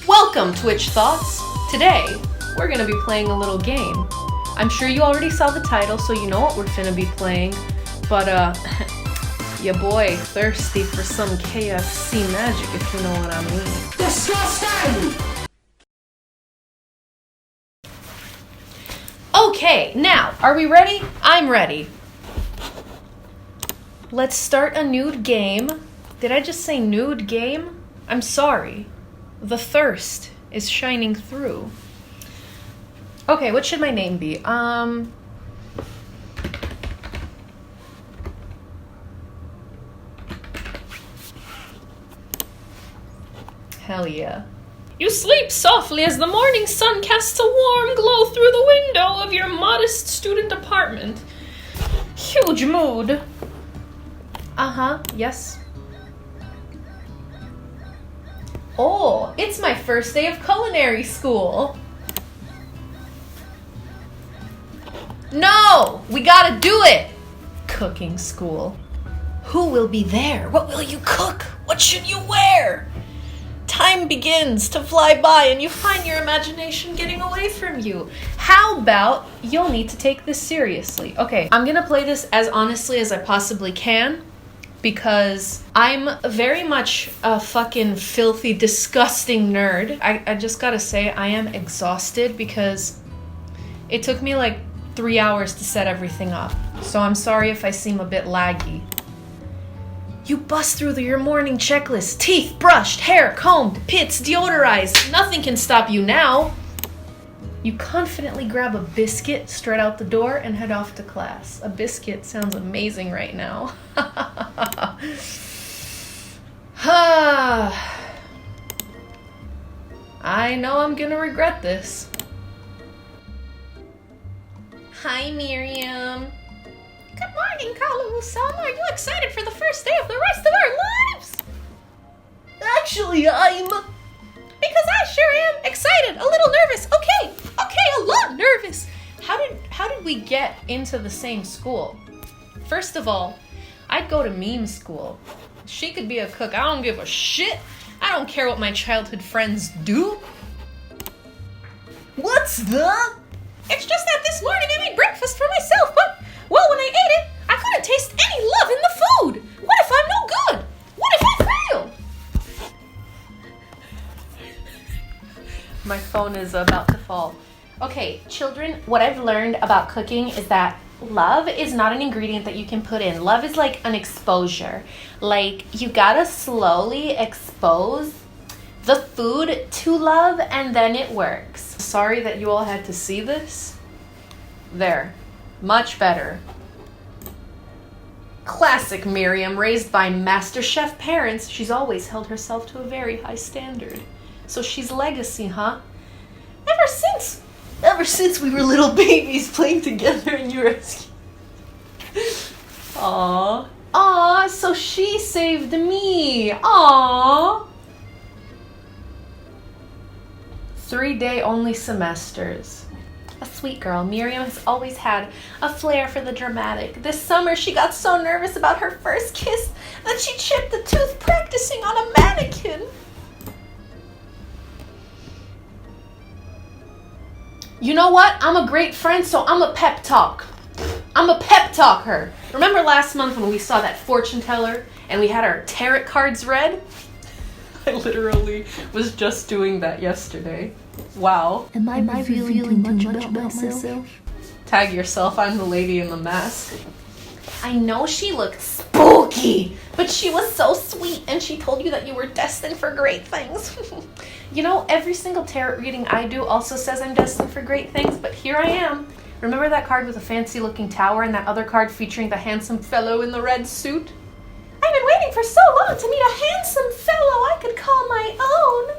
Welcome to Witch Thoughts. Today, we're gonna be playing a little game. I'm sure you already saw the title, so you know what we're finna be playing. But, your boy thirsty for some KFC magic, if you know what I mean. Disgusting! Okay, now, are we ready? I'm ready. Let's start a nude game. Did I just say nude game? I'm sorry. The thirst is shining through. Okay, what should my name be? Hell yeah. You sleep softly as the morning sun casts a warm glow through the window of your modest student apartment. Huge mood. Yes. Oh, it's my first day of culinary school. No, we gotta do it. Cooking school. Who will be there? What will you cook? What should you wear? Time begins to fly by and you find your imagination getting away from you. How about you'll need to take this seriously? Okay, I'm gonna play this as honestly as I possibly can because I'm very much a fucking filthy, disgusting nerd. I just gotta say I am exhausted because it took me like 3 hours to set everything up. So I'm sorry if I seem a bit laggy. You bust through your morning checklist. Teeth brushed, hair combed, pits deodorized. Nothing can stop you now. You confidently grab a biscuit straight out the door and head off to class. A biscuit sounds amazing right now. I know I'm gonna regret this. Hi, Miriam. Good morning, Kalu-san. Are you excited for the first day of the rest of our lives? Actually, I'm... Because I sure am excited, a little nervous. Okay, a lot nervous. How did we get into the same school? First of all, I'd go to meme school. She could be a cook. I don't give a shit. I don't care what my childhood friends do. What's the... It's just that this morning I made breakfast for myself, but... Well, when I ate it, I couldn't taste any love in the food. What if I'm no good? What if I fail? My phone is about to fall. Okay, children, what I've learned about cooking is that love is not an ingredient that you can put in. Love is like an exposure. Like, you gotta slowly expose the food to love and then it works. Sorry that you all had to see this. There. Much better. Classic Miriam, raised by MasterChef parents. She's always held herself to a very high standard. So she's legacy, huh? Ever since we were little babies playing together in your Aww, so she saved me. Aww. 3-day only semesters. A sweet girl, Miriam has always had a flair for the dramatic. This summer, she got so nervous about her first kiss that she chipped a tooth practicing on a mannequin. You know what? I'm a great friend, so I'm a pep talk. I'm a pep talk her. Remember last month when we saw that fortune teller and we had our tarot cards read? I literally was just doing that yesterday. Wow. Am I revealing too much about myself? Tag yourself, I'm the lady in the mask. I know she looked spooky, but she was so sweet and she told you that you were destined for great things. You know, every single tarot reading I do also says I'm destined for great things, but here I am. Remember that card with a fancy looking tower and that other card featuring the handsome fellow in the red suit? I've been waiting for so long to meet a handsome fellow I could call my own.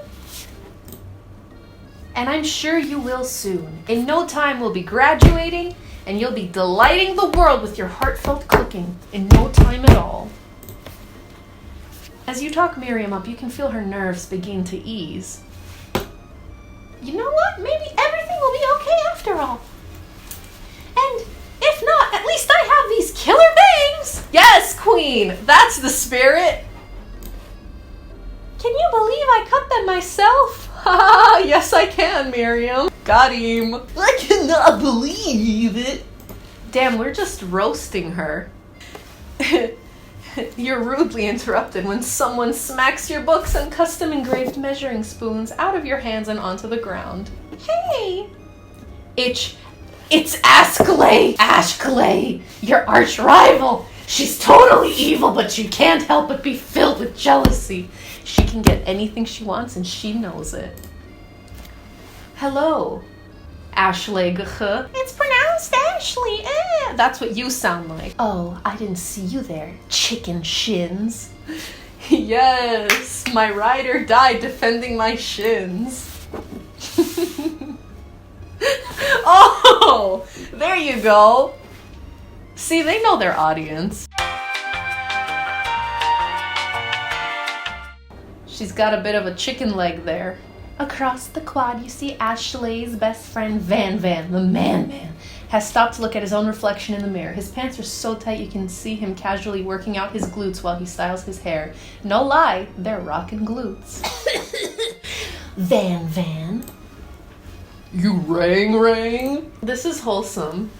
And I'm sure you will soon. In no time we'll be graduating and you'll be delighting the world with your heartfelt cooking in no time at all. As you talk Miriam up, you can feel her nerves begin to ease. You know what? Maybe everything will be okay after all. And if not, at least I have these killer bangs! Yes, queen! That's the spirit! Can you believe I cut them myself? Ha! Yes, I can, Miriam. Got him. I cannot believe it. Damn, we're just roasting her. You're rudely interrupted when someone smacks your books and custom engraved measuring spoons out of your hands and onto the ground. Hey! It's Ashley! Ashley! Your arch rival! She's totally evil, but you can't help but be filled with jealousy. She can get anything she wants and she knows it. Hello, Ashley. It's pronounced Ashley. That's what you sound like. Oh, I didn't see you there, chicken shins. Yes, my rider died defending my shins. Oh, there you go. See, they know their audience. She's got a bit of a chicken leg there. Across the quad, you see Ashley's best friend, Van, the man, has stopped to look at his own reflection in the mirror. His pants are so tight you can see him casually working out his glutes while he styles his hair. No lie, they're rockin' glutes. Van. You rang? This is wholesome.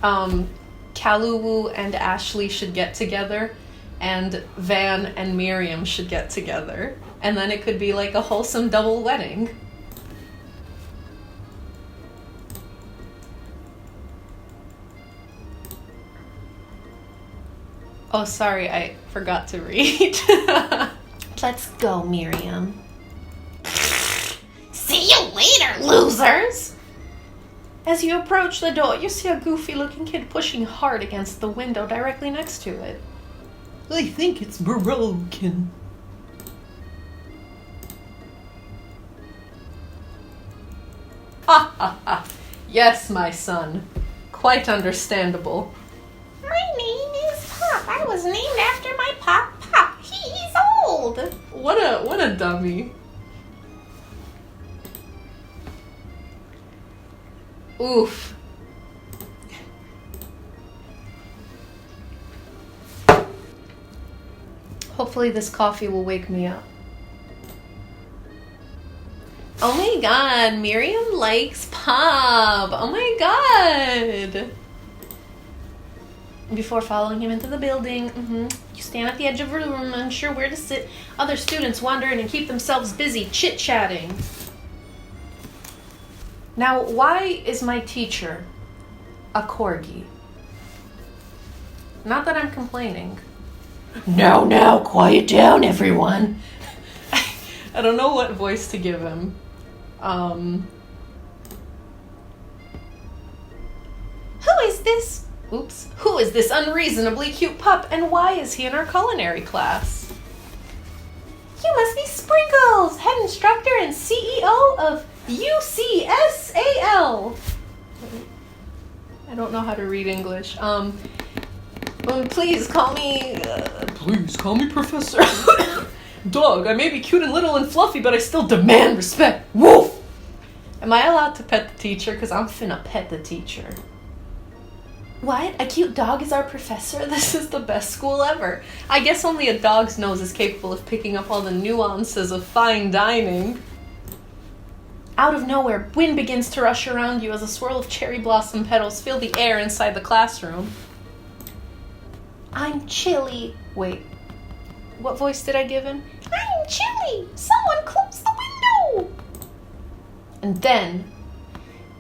Kaluwu and Ashley should get together, and Van and Miriam should get together. And then it could be like a wholesome double wedding. Oh, sorry, I forgot to read. Let's go, Miriam. See you later, losers! As you approach the door, you see a goofy-looking kid pushing hard against the window directly next to it. I think it's broken. Ha ha ha. Yes, my son. Quite understandable. My name is Pop. I was named after my Pop. He's old. What a dummy. Oof. Hopefully this coffee will wake me up. Oh my god, Miriam likes Pop. Oh my god. Before following him into the building, you stand at the edge of a room, unsure where to sit. Other students wander in and keep themselves busy chit-chatting. Now, why is my teacher a corgi? Not that I'm complaining. Now, quiet down, everyone. I don't know what voice to give him. Who is this unreasonably cute pup, and why is he in our culinary class? You must be Sprinkles, head instructor and CEO of UCSAL. I don't know how to read English. Please call me Professor. Dog, I may be cute and little and fluffy, but I still demand respect. Woof! Am I allowed to pet the teacher? Because I'm finna pet the teacher. What? A cute dog is our professor? This is the best school ever. I guess only a dog's nose is capable of picking up all the nuances of fine dining. Out of nowhere, wind begins to rush around you as a swirl of cherry blossom petals fill the air inside the classroom. I'm chilly. Wait, what voice did I give him? I'm chilly. Someone close the window. And then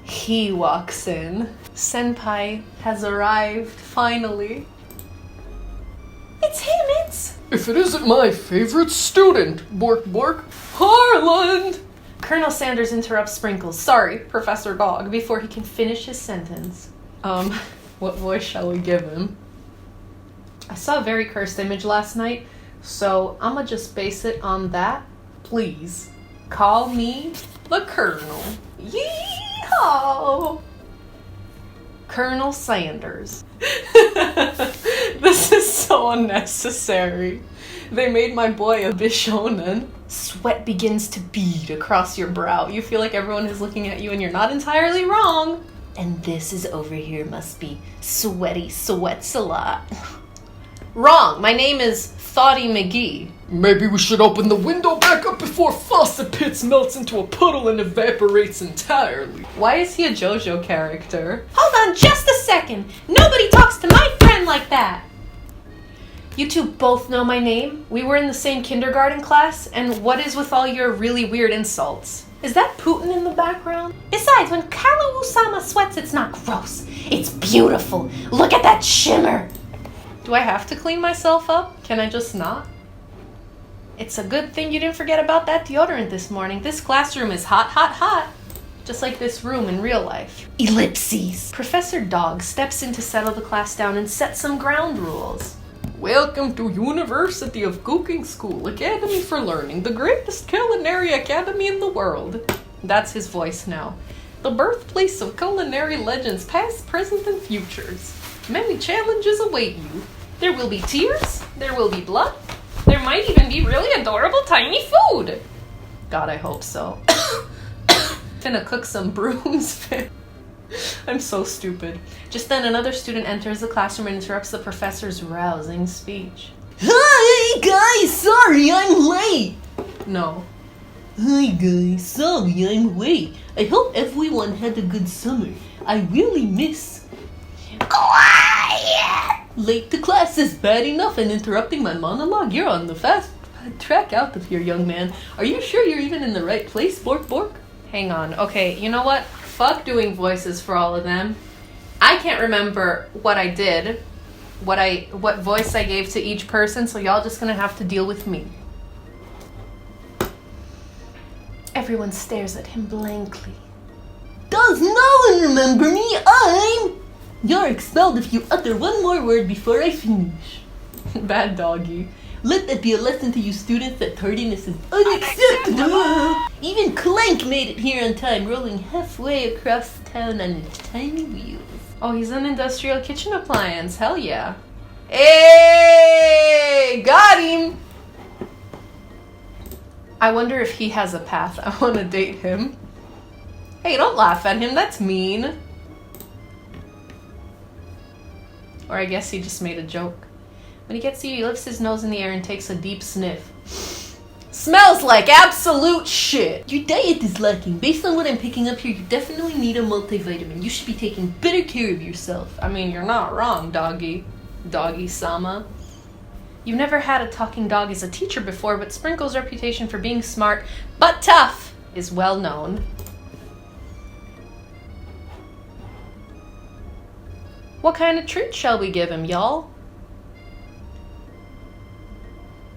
he walks in. Senpai has arrived, finally. It's him, If it isn't my favorite student, Bork, Harland! Colonel Sanders interrupts Sprinkles. Sorry, Professor Dog, before he can finish his sentence. What voice shall we give him? I saw a very cursed image last night, so I'ma just base it on that. Please, call me the Colonel. Yeehaw! Colonel Sanders. This is so unnecessary. They made my boy a bishonen. Sweat begins to bead across your brow. You feel like everyone is looking at you and you're not entirely wrong. And this is over here must be sweaty sweats a lot. Wrong. My name is Thoughty McGee. Maybe we should open the window back up before Faucet Pits melts into a puddle and evaporates entirely. Why is he a JoJo character? Hold on just a second. Nobody talks to my friend like that. You two both know my name? We were in the same kindergarten class, and what is with all your really weird insults? Is that Putin in the background? Besides, when Kalu-sama sweats, it's not gross. It's beautiful. Look at that shimmer. Do I have to clean myself up? Can I just not? It's a good thing you didn't forget about that deodorant this morning. This classroom is hot, hot, hot. Just like this room in real life. Ellipses. Professor Dog steps in to settle the class down and set some ground rules. Welcome to University of Cooking School, Academy for Learning, the greatest culinary academy in the world. That's his voice now. The birthplace of culinary legends past, present, and futures. Many challenges await you. There will be tears, there will be blood, there might even be really adorable tiny food. God, I hope so. Finna cook some brooms. I'm so stupid. Just then another student enters the classroom and interrupts the professor's rousing speech. Hi guys, sorry I'm late. No. Hi guys, sorry I'm late. I hope everyone had a good summer. I really miss... Quiet! Late to class is bad enough, and interrupting my monologue, you're on the fast track out of here, young man. Are you sure you're even in the right place, Bork Bork? Hang on. Okay, you know what? Fuck doing voices for all of them. I can't remember what I did, what voice I gave to each person, so y'all just gonna have to deal with me. Everyone stares at him blankly. Does no one remember me? You're expelled if you utter one more word before I finish. Bad doggy. Let that be a lesson to you students that tardiness is unacceptable. Even Clank made it here on time, rolling halfway across town on his tiny wheels. Oh, he's an industrial kitchen appliance. Hell yeah. Hey, got him. I wonder if he has a path. I want to date him. Hey, don't laugh at him. That's mean. Or I guess he just made a joke. When he gets to you, he lifts his nose in the air and takes a deep sniff. Smells like absolute shit! Your diet is lacking. Based on what I'm picking up here, you definitely need a multivitamin. You should be taking better care of yourself. I mean, you're not wrong, doggy. Doggy-sama. You've never had a talking dog as a teacher before, but Sprinkle's reputation for being smart, but tough, is well known. What kind of treat shall we give him, y'all?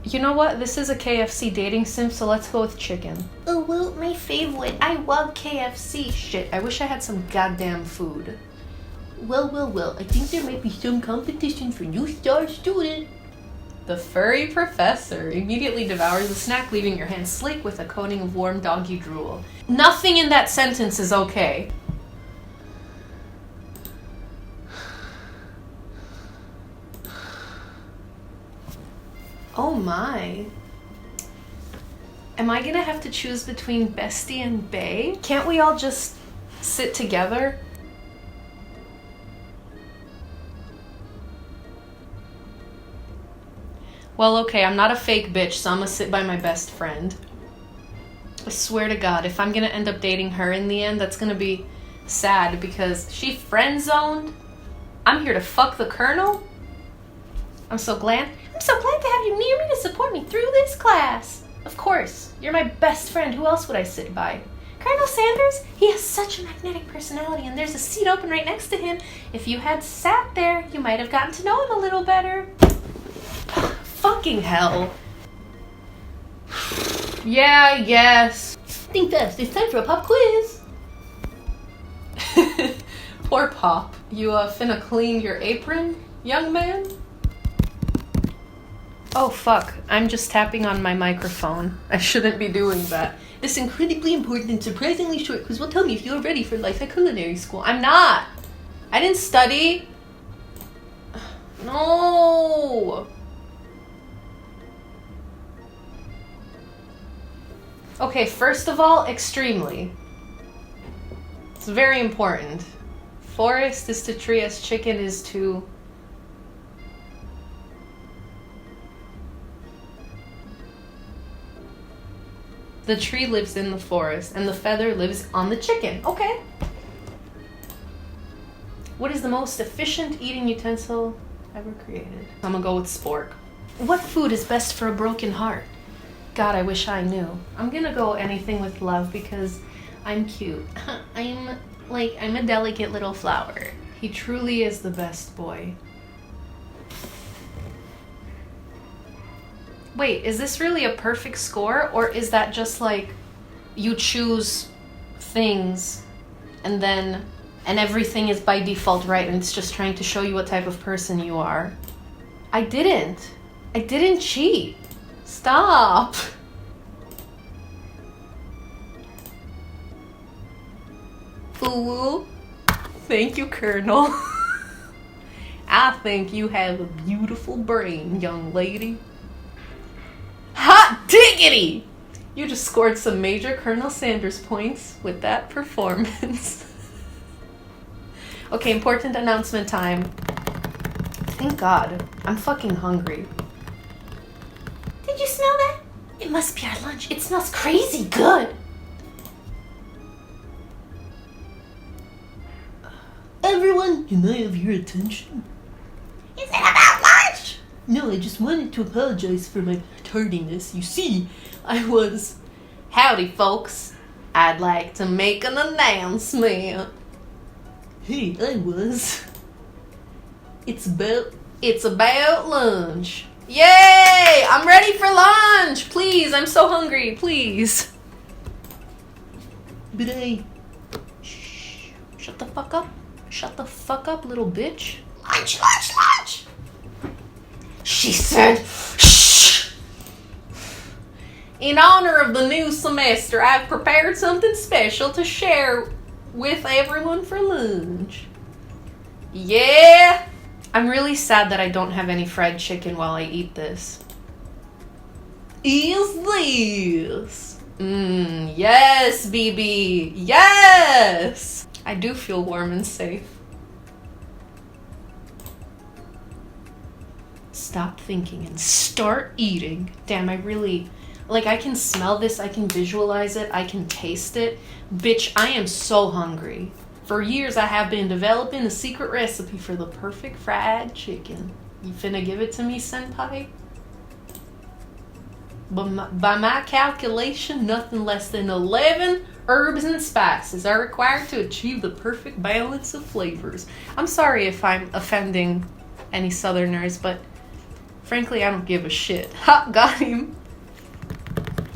You know what? This is a KFC dating sim, so let's go with chicken. Oh, well, my favorite. I love KFC. Shit, I wish I had some goddamn food. Well, I think there might be some competition for new star student. The furry professor immediately devours the snack, leaving your hands sleek with a coating of warm doggy drool. Nothing in that sentence is okay. Oh my. Am I gonna have to choose between Bestie and Bae? Can't we all just sit together? Well, okay, I'm not a fake bitch, so I'm gonna sit by my best friend. I swear to God, if I'm gonna end up dating her in the end, that's gonna be sad because she friend-zoned. I'm here to fuck the colonel. I'm so glad to have you near me to support me through this class. Of course, you're my best friend. Who else would I sit by? Colonel Sanders? He has such a magnetic personality, and there's a seat open right next to him. If you had sat there, you might have gotten to know him a little better. Fucking hell. Yeah, yes. Think fast, it's time for a pop quiz. Poor Pop. You finna clean your apron, young man? Oh fuck, I'm just tapping on my microphone. I shouldn't be doing that. This incredibly important and surprisingly short quiz will tell me if you're ready for life at culinary school. I'm not! I didn't study. No! Okay, first of all, extremely. It's very important. Forest is to tree as chicken is to... The tree lives in the forest, and the feather lives on the chicken. Okay. What is the most efficient eating utensil ever created? I'm gonna go with spork. What food is best for a broken heart? God, I wish I knew. I'm gonna go anything with love because I'm cute. I'm a delicate little flower. He truly is the best boy. Wait, is this really a perfect score? Or is that just like you choose things and everything is by default right and it's just trying to show you what type of person you are? I didn't cheat. Stop. Ooh. Thank you, Colonel. I think you have a beautiful brain, young lady. Hot diggity! You just scored some major Colonel Sanders points with that performance. Okay, important announcement time. Thank God. I'm fucking hungry. Did you smell that? It must be our lunch. It smells crazy good. Everyone, can I have your attention? Is it about lunch? No, I just wanted to apologize for my tardiness. You see, Howdy, folks. I'd like to make an announcement. Hey, It's about lunch. Yay! I'm ready for lunch! Please, I'm so hungry, please. But Shh. Shut the fuck up. Shut the fuck up, little bitch. Lunch, lunch, lunch. She said, shh. In honor of the new semester, I've prepared something special to share with everyone for lunch. Yeah! I'm really sad that I don't have any fried chicken while I eat this. Is this? Yes, BB. Yes! I do feel warm and safe. Stop thinking and start eating. Damn, I can smell this, I can visualize it, I can taste it. Bitch, I am so hungry. For years, I have been developing a secret recipe for the perfect fried chicken. You finna give it to me, senpai? By my calculation, nothing less than 11 herbs and spices are required to achieve the perfect balance of flavors. I'm sorry if I'm offending any southerners, but frankly, I don't give a shit. Ha, got him.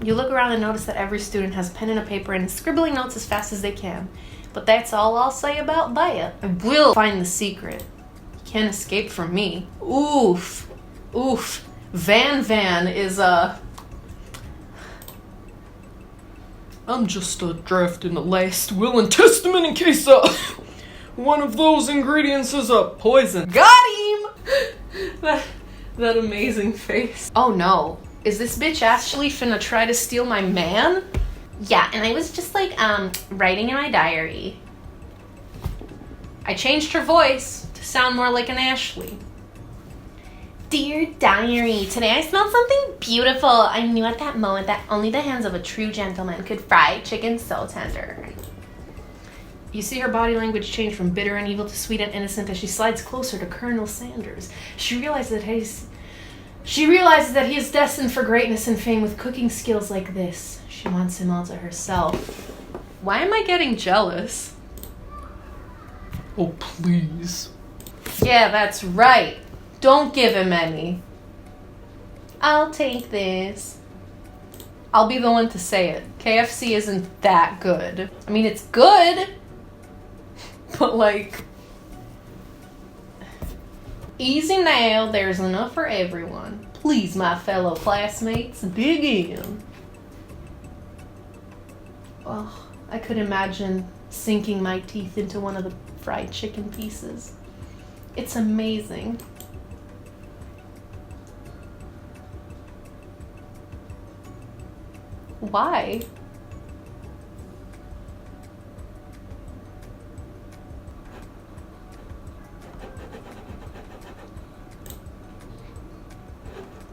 You look around and notice that every student has a pen and a paper and is scribbling notes as fast as they can. But that's all I'll say about that. I will find the secret. You can't escape from me. Oof. Oof. Van is I'm just drafting the last will and testament in case one of those ingredients is a poison. got him! that amazing face. Oh no. Is this bitch actually finna try to steal my man? Yeah, and I was just writing in my diary. I changed her voice to sound more like an Ashley. Dear diary, today I smelled something beautiful. I knew at that moment that only the hands of a true gentleman could fry chicken so tender. You see her body language change from bitter and evil to sweet and innocent as she slides closer to Colonel Sanders. She realizes that he is destined for greatness and fame with cooking skills like this. She wants him all to herself. Why am I getting jealous? Oh, please. Yeah, that's right. Don't give him any. I'll take this. I'll be the one to say it. KFC isn't that good. I mean, it's good, but easy now, there's enough for everyone. Please, my fellow classmates, dig in. Oh, I could imagine sinking my teeth into one of the fried chicken pieces. It's amazing. Why?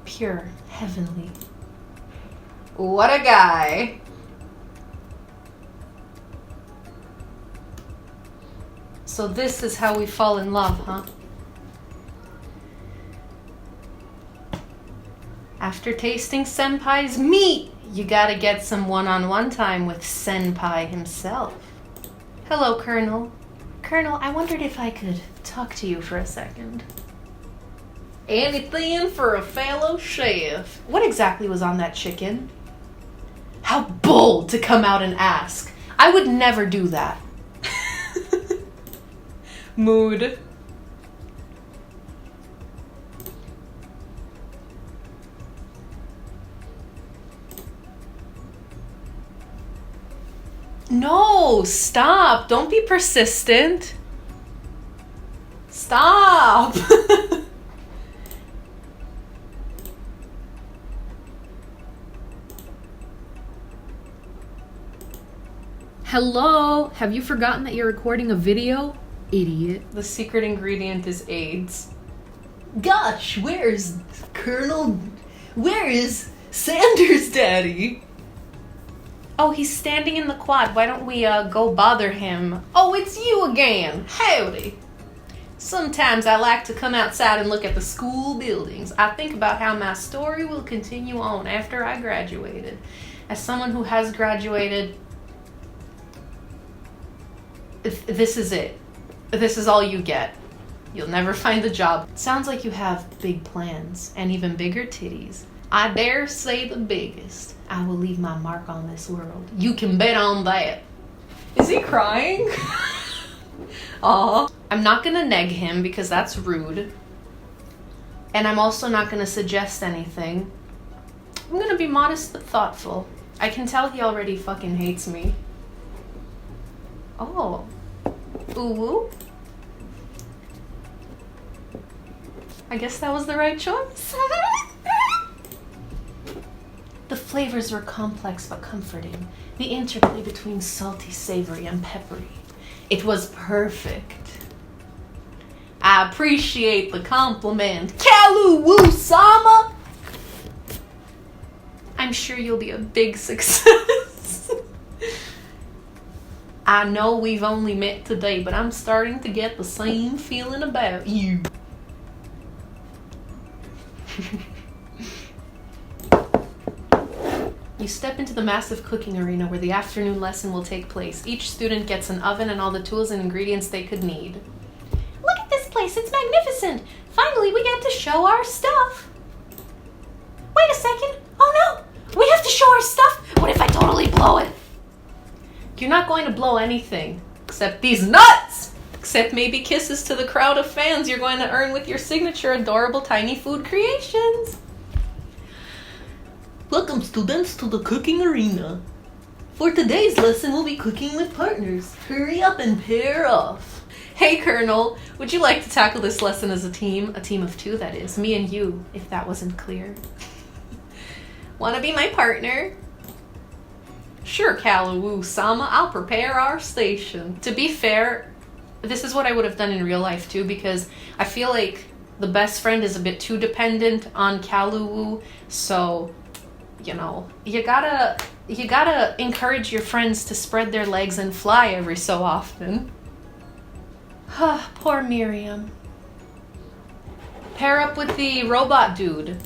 Pure, heavenly. What a guy. So this is how we fall in love, huh? After tasting Senpai's meat, you gotta get some one-on-one time with Senpai himself. Hello, Colonel. Colonel, I wondered if I could talk to you for a second. Anything for a fellow chef. What exactly was on that chicken? How bold to come out and ask. I would never do that. Mood. No, stop. Don't be persistent. Stop. Hello? Have you forgotten that you're recording a video? Idiot. The secret ingredient is AIDS. Gosh, where is Sanders' daddy? Oh, he's standing in the quad. Why don't we go bother him? Oh, it's you again. Howdy. Sometimes I like to come outside and look at the school buildings. I think about how my story will continue on after I graduated. As someone who has graduated, this is it. This is all you get. You'll never find a job. Sounds like you have big plans and even bigger titties. I dare say the biggest. I will leave my mark on this world. You can bet on that. Is he crying? Aw. I'm not gonna neg him because that's rude. And I'm also not gonna suggest anything. I'm gonna be modest but thoughtful. I can tell he already fucking hates me. Oh. Ooh. I guess that was the right choice. The flavors were complex but comforting. The interplay between salty, savory, and peppery. It was perfect. I appreciate the compliment. Kalu-woo-sama! I'm sure you'll be a big success. I know we've only met today, but I'm starting to get the same feeling about you. You step into the massive cooking arena where the afternoon lesson will take place. Each student gets an oven and all the tools and ingredients they could need. Look at this place, it's magnificent! Finally, we get to show our stuff! Wait a second! Oh no! We have to show our stuff! What if I totally blow it? You're not going to blow anything. Except these nuts! Except maybe kisses to the crowd of fans you're going to earn with your signature adorable tiny food creations. Welcome, students, to the cooking arena. For today's lesson, we'll be cooking with partners. Hurry up and pair off. Hey, Colonel, would you like to tackle this lesson as a team? A team of two, that is. Me and you, if that wasn't clear. Want to be my partner? Sure, Kalu-woo-sama, I'll prepare our station. To be fair, this is what I would have done in real life too, because I feel like the best friend is a bit too dependent on Kalu-woo, so, you know, you gotta encourage your friends to spread their legs and fly every so often. Poor Miriam. Pair up with the robot dude.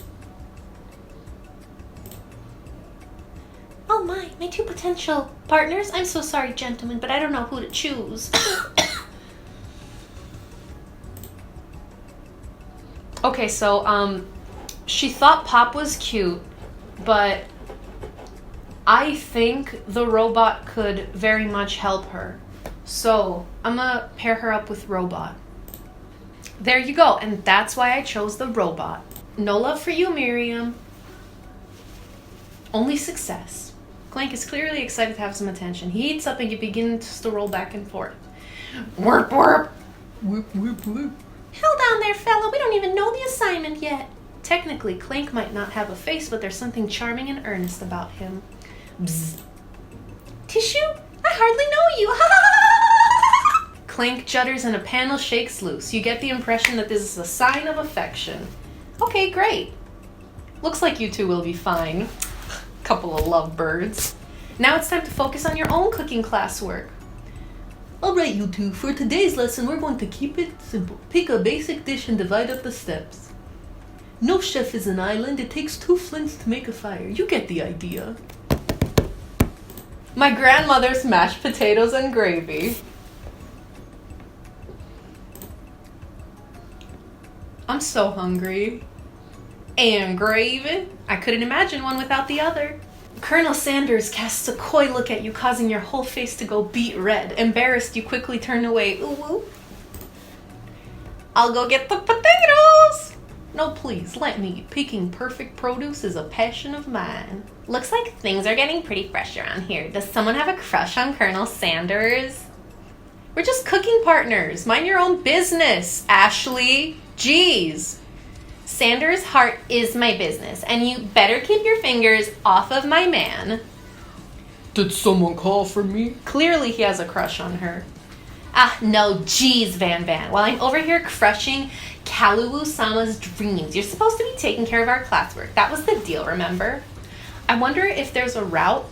Oh my two potential partners. I'm so sorry, gentlemen, but I don't know who to choose. Okay, so, she thought Pop was cute, but I think the robot could very much help her. So, I'm gonna pair her up with Robot. There you go, and that's why I chose the robot. No love for you, Miriam. Only success. Clank is clearly excited to have some attention. He eats up and begins to roll back and forth. Warp, warp. Whoop, whoop, whoop. Hold on there, fella. We don't even know the assignment yet. Technically, Clank might not have a face, but there's something charming and earnest about him. Bzz. Tissue? I hardly know you. Clank judders and a panel shakes loose. You get the impression that this is a sign of affection. Okay, great. Looks like you two will be fine. Couple of lovebirds. Now it's time to focus on your own cooking classwork. Alright, you two, for today's lesson, we're going to keep it simple. Pick a basic dish and divide up the steps. No chef is an island. It takes 2 flints to make a fire. You get the idea. My grandmother's mashed potatoes and gravy. I'm so hungry. And gravy. I couldn't imagine one without the other. Colonel Sanders casts a coy look at you, causing your whole face to go beet red. Embarrassed, you quickly turn away. Ooh, ooh. I'll go get the potatoes! No, please, let me. Picking perfect produce is a passion of mine. Looks like things are getting pretty fresh around here. Does someone have a crush on Colonel Sanders? We're just cooking partners. Mind your own business, Ashley. Jeez. Sanders' heart is my business, and you better keep your fingers off of my man. Did someone call for me? Clearly he has a crush on her. Ah, no, geez, Van Van. While I'm over here crushing Kaluwu-sama's dreams, you're supposed to be taking care of our classwork. That was the deal, remember? I wonder if there's a route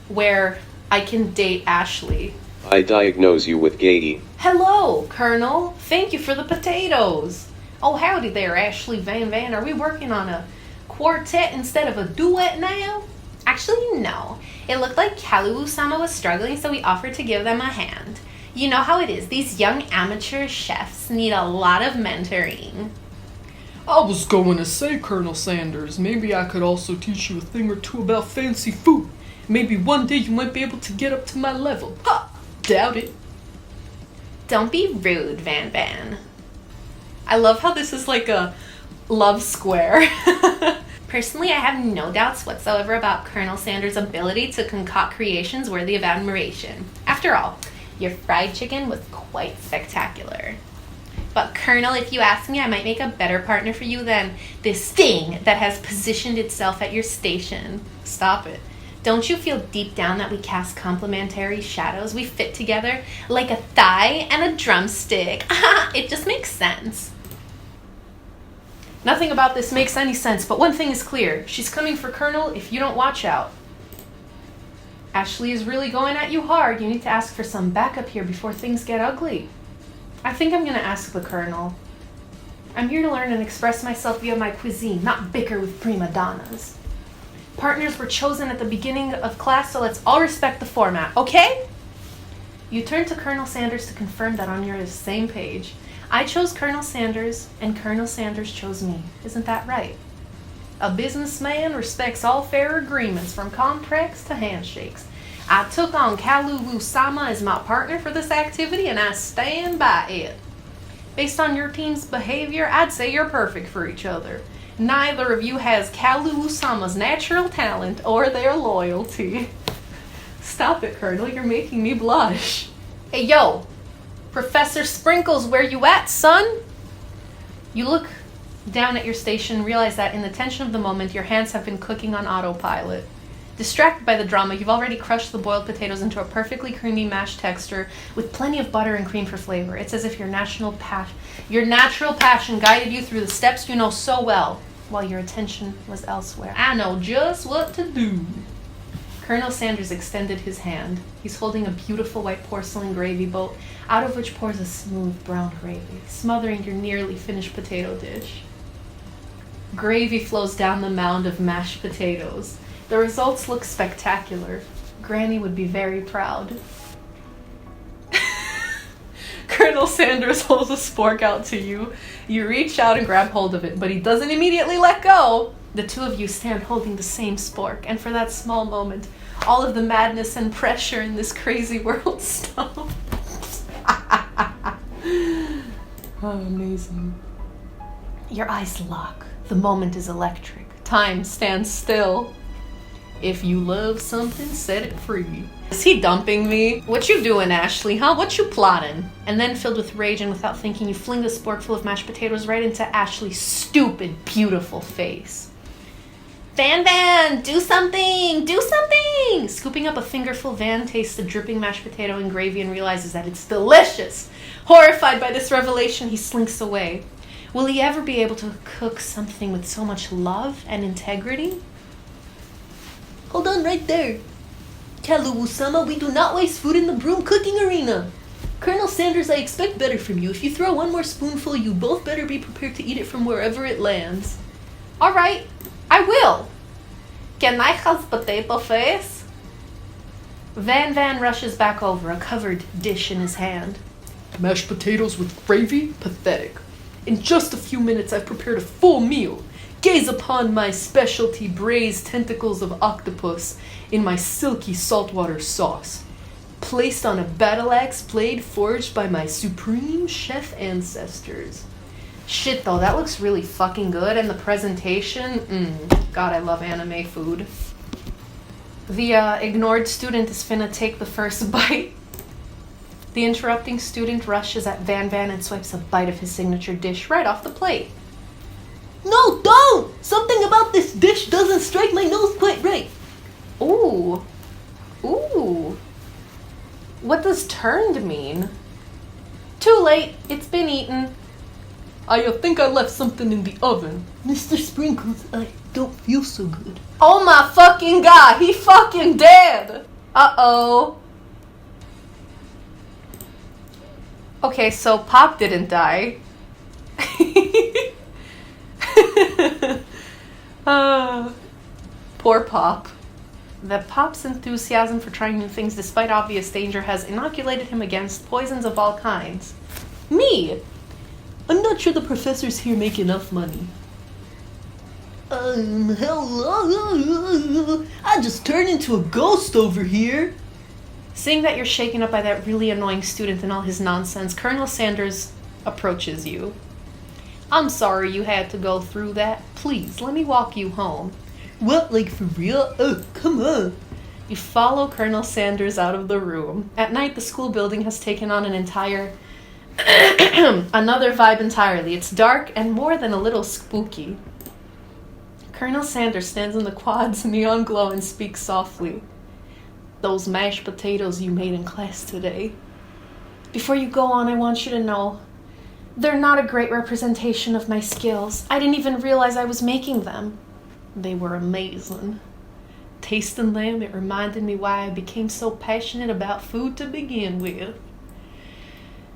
where I can date Ashley. I diagnose you with gaiety. Hello, Colonel. Thank you for the potatoes. Oh, howdy there, Ashley Van Van. Are we working on a quartet instead of a duet now? Actually, no. It looked like Kaluwu-sama was struggling, so we offered to give them a hand. You know how it is. These young amateur chefs need a lot of mentoring. I was going to say, Colonel Sanders, maybe I could also teach you a thing or two about fancy food. Maybe one day you might be able to get up to my level. Ha! Doubt it. Don't be rude, Van Van. I love how this is like a love square. Personally, I have no doubts whatsoever about Colonel Sanders' ability to concoct creations worthy of admiration. After all, your fried chicken was quite spectacular. But Colonel, if you ask me, I might make a better partner for you than this thing that has positioned itself at your station. Stop it. Don't you feel deep down that we cast complementary shadows? We fit together like a thigh and a drumstick. It just makes sense. Nothing about this makes any sense, but one thing is clear. She's coming for Colonel if you don't watch out. Ashley is really going at you hard. You need to ask for some backup here before things get ugly. I think I'm gonna ask the Colonel. I'm here to learn and express myself via my cuisine, not bicker with prima donnas. Partners were chosen at the beginning of class, so let's all respect the format, okay? You turn to Colonel Sanders to confirm that on your same page. I chose Colonel Sanders, and Colonel Sanders chose me. Isn't that right? A businessman respects all fair agreements, from contracts to handshakes. I took on Kaluwu-sama as my partner for this activity, and I stand by it. Based on your team's behavior, I'd say you're perfect for each other. Neither of you has Kaluwu-sama's natural talent or their loyalty. Stop it, Colonel. You're making me blush. Hey, yo! Professor Sprinkles, where you at, son? You look down at your station, realize that in the tension of the moment, your hands have been cooking on autopilot. Distracted by the drama, you've already crushed the boiled potatoes into a perfectly creamy mashed texture with plenty of butter and cream for flavor. It's as if your natural passion guided you through the steps you know so well, while your attention was elsewhere. I know just what to do. Colonel Sanders extended his hand. He's holding a beautiful white porcelain gravy boat, out of which pours a smooth brown gravy, smothering your nearly finished potato dish. Gravy flows down the mound of mashed potatoes. The results look spectacular. Granny would be very proud. Colonel Sanders holds a spork out to you. You reach out and grab hold of it, but he doesn't immediately let go. The two of you stand holding the same spork, and for that small moment, all of the madness and pressure in this crazy world stops. Oh, amazing. Your eyes lock. The moment is electric. Time stands still. If you love something, set it free. Is he dumping me? What you doing, Ashley, huh? What you plotting? And then, filled with rage and without thinking, you fling the spork full of mashed potatoes right into Ashley's stupid, beautiful face. Van Van, do something! Do something! Scooping up a fingerful, Van tastes the dripping mashed potato and gravy and realizes that it's delicious. Horrified by this revelation, he slinks away. Will he ever be able to cook something with so much love and integrity? Hold on right there. Kaluwu-sama, we do not waste food in the broom cooking arena. Colonel Sanders, I expect better from you. If you throw one more spoonful, you both better be prepared to eat it from wherever it lands. Alright, I will. Can I have potato face? Van rushes back over, a covered dish in his hand. Mashed potatoes with gravy? Pathetic. In just a few minutes, I've prepared a full meal. Gaze upon my specialty braised tentacles of octopus in my silky saltwater sauce, placed on a battle axe blade forged by my supreme chef ancestors. Shit though, that looks really fucking good, and the presentation, God, I love anime food. The ignored student is finna take the first bite. The interrupting student rushes at Van and swipes a bite of his signature dish right off the plate. No, don't! Something about this dish doesn't strike my nose quite right. Ooh. What does turned mean? Too late, it's been eaten. I think I left something in the oven. Mr. Sprinkles, I don't feel so good. Oh my fucking god, he fucking dead! Uh-oh. Okay, so Pop didn't die. Poor Pop. That Pop's enthusiasm for trying new things despite obvious danger has inoculated him against poisons of all kinds. Me! I'm not sure the professors here make enough money. Hello? I just turned into a ghost over here. Seeing that you're shaken up by that really annoying student and all his nonsense, Colonel Sanders approaches you. I'm sorry you had to go through that. Please, let me walk you home. What, like for real? Oh, come on. You follow Colonel Sanders out of the room. At night, the school building has taken on an entire... another vibe entirely. It's dark and more than a little spooky. Colonel Sanders stands in the quad's neon glow and speaks softly. Those mashed potatoes you made in class today. Before you go on, I want you to know they're not a great representation of my skills. I didn't even realize I was making them. They were amazing. Tasting them, it reminded me why I became so passionate about food to begin with.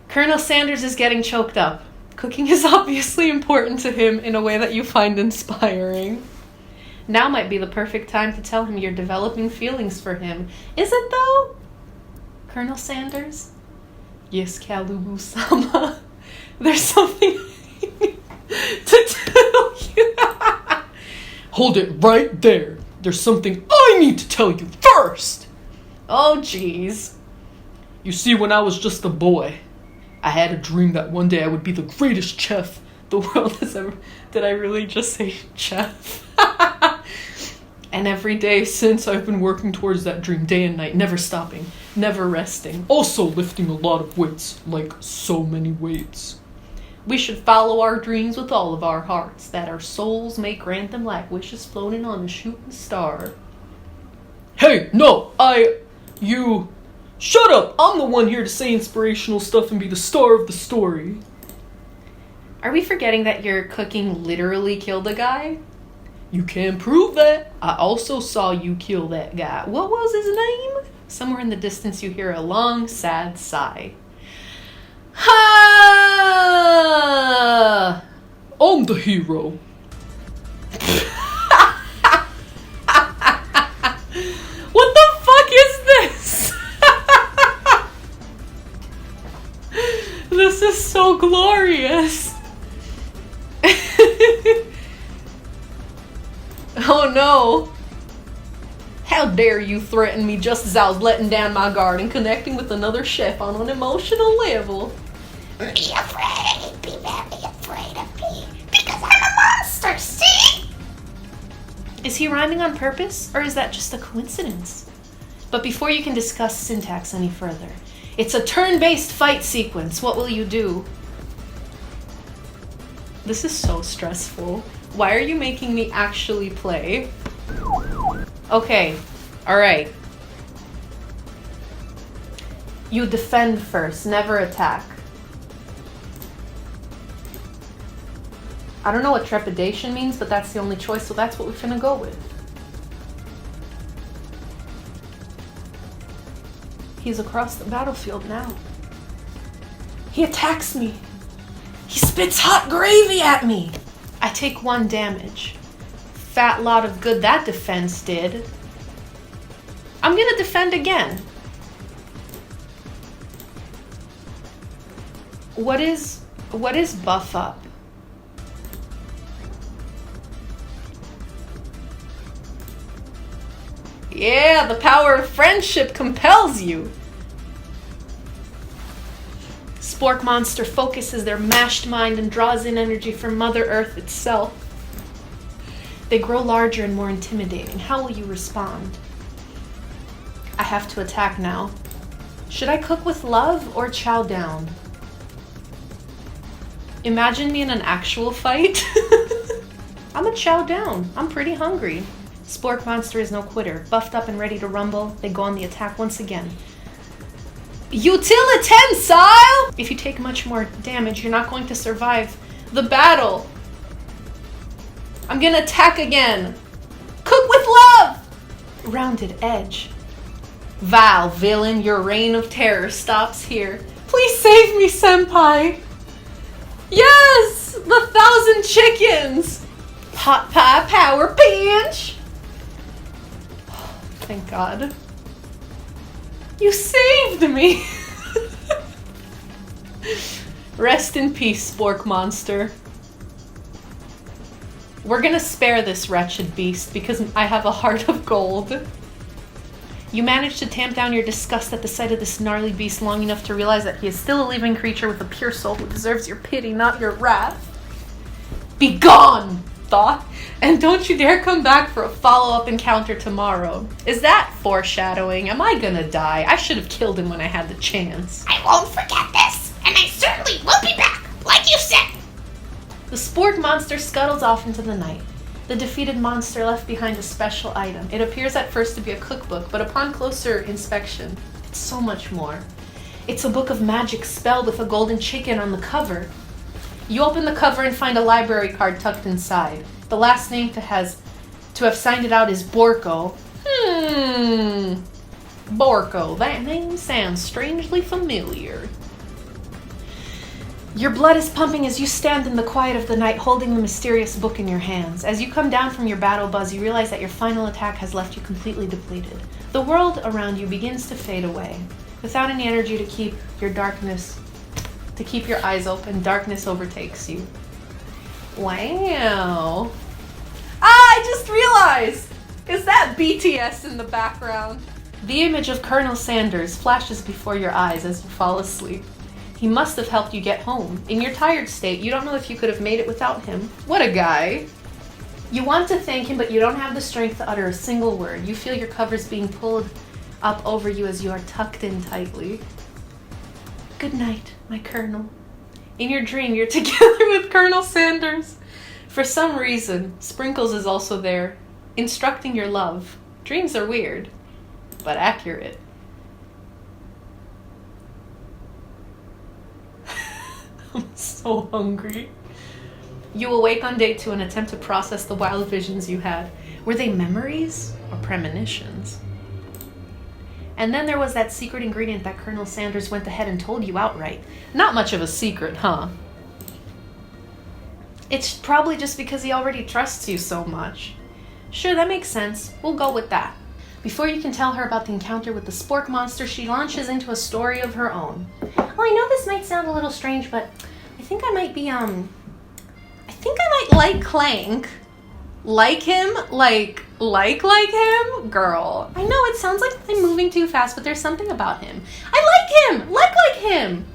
Colonel Sanders is getting choked up. Cooking is obviously important to him in a way that you find inspiring. Now might be the perfect time to tell him you're developing feelings for him. Is it though? Colonel Sanders? Yes, Kalubu-sama. There's something I need to tell you. Hold it right there. There's something I need to tell you first. Oh, jeez. You see, when I was just a boy, I had a dream that one day I would be the greatest chef the world has ever... Did I really just say chef? And every day since, I've been working towards that dream day and night, never stopping, never resting. Also lifting a lot of weights, like so many weights. We should follow our dreams with all of our hearts, that our souls may grant them like wishes floating on a shooting star. Hey, no, you... Shut up! I'm the one here to say inspirational stuff and be the star of the story. Are we forgetting that your cooking literally killed a guy? You can prove that. I also saw you kill that guy. What was his name? Somewhere in the distance you hear a long, sad sigh. Ha! I'm the hero. What the fuck is this? This is so glorious. Oh no. How dare you threaten me just as I was letting down my guard and connecting with another chef on an emotional level. Be afraid. Be very afraid of me. Because I'm a monster, see? Is he rhyming on purpose, or is that just a coincidence? But before you can discuss syntax any further, it's a turn-based fight sequence. What will you do? This is so stressful. Why are you making me actually play? Okay, alright. You defend first, never attack. I don't know what trepidation means, but that's the only choice, so that's what we're finna go with. He's across the battlefield now. He attacks me. He spits hot gravy at me. I take 1 damage. Fat lot of good that defense did. I'm gonna defend again. What is buff up? Yeah, the power of friendship compels you. Spork monster focuses their mashed mind and draws in energy from Mother Earth itself. They grow larger and more intimidating. How will you respond? I have to attack now. Should I cook with love or chow down? Imagine me in an actual fight. I'm a chow down. I'm pretty hungry. Spork monster is no quitter. Buffed up and ready to rumble, they go on the attack once again. Utilitensile! If you take much more damage, you're not going to survive the battle. I'm gonna attack again. Cook with love! Rounded edge. Vile villain, your reign of terror stops here. Please save me, senpai. Yes! The 1,000 chickens! Hot pie power pinch! Thank God. You saved me! Rest in peace, Spork monster. We're gonna spare this wretched beast because I have a heart of gold. You managed to tamp down your disgust at the sight of this gnarly beast long enough to realize that he is still a living creature with a pure soul who deserves your pity, not your wrath. Be gone, thought, and don't you dare come back for a follow-up encounter tomorrow. Is that foreshadowing? Am I gonna die? I should have killed him when I had the chance. I won't forget this, and I certainly will be back, like you said. The Spork monster scuttles off into the night. The defeated monster left behind a special item. It appears at first to be a cookbook, but upon closer inspection, it's so much more. It's a book of magic spelled with a golden chicken on the cover. You open the cover and find a library card tucked inside. The last name to have signed it out is Borko. Borko, that name sounds strangely familiar. Your blood is pumping as you stand in the quiet of the night holding the mysterious book in your hands. As you come down from your battle buzz, you realize that your final attack has left you completely depleted. The world around you begins to fade away. Without any energy to keep your eyes open, darkness overtakes you. Wow. I just realized! Is that BTS in the background? The image of Colonel Sanders flashes before your eyes as you fall asleep. He must have helped you get home. In your tired state, you don't know if you could have made it without him. What a guy. You want to thank him, but you don't have the strength to utter a single word. You feel your covers being pulled up over you as you are tucked in tightly. Good night, my Colonel. In your dream, you're together with Colonel Sanders. For some reason, Sprinkles is also there, instructing your love. Dreams are weird, but accurate. I'm so hungry. You awake on day 2 and attempt to process the wild visions you had. Were they memories or premonitions? And then there was that secret ingredient that Colonel Sanders went ahead and told you outright. Not much of a secret, huh? It's probably just because he already trusts you so much. Sure, that makes sense. We'll go with that. Before you can tell her about the encounter with the Spork monster, she launches into a story of her own. Well, I know this might sound a little strange, but I think I might be, I think I might like Clank. Like him? Like him? Girl. I know it sounds like I'm moving too fast, but there's something about him. I like him! Like him!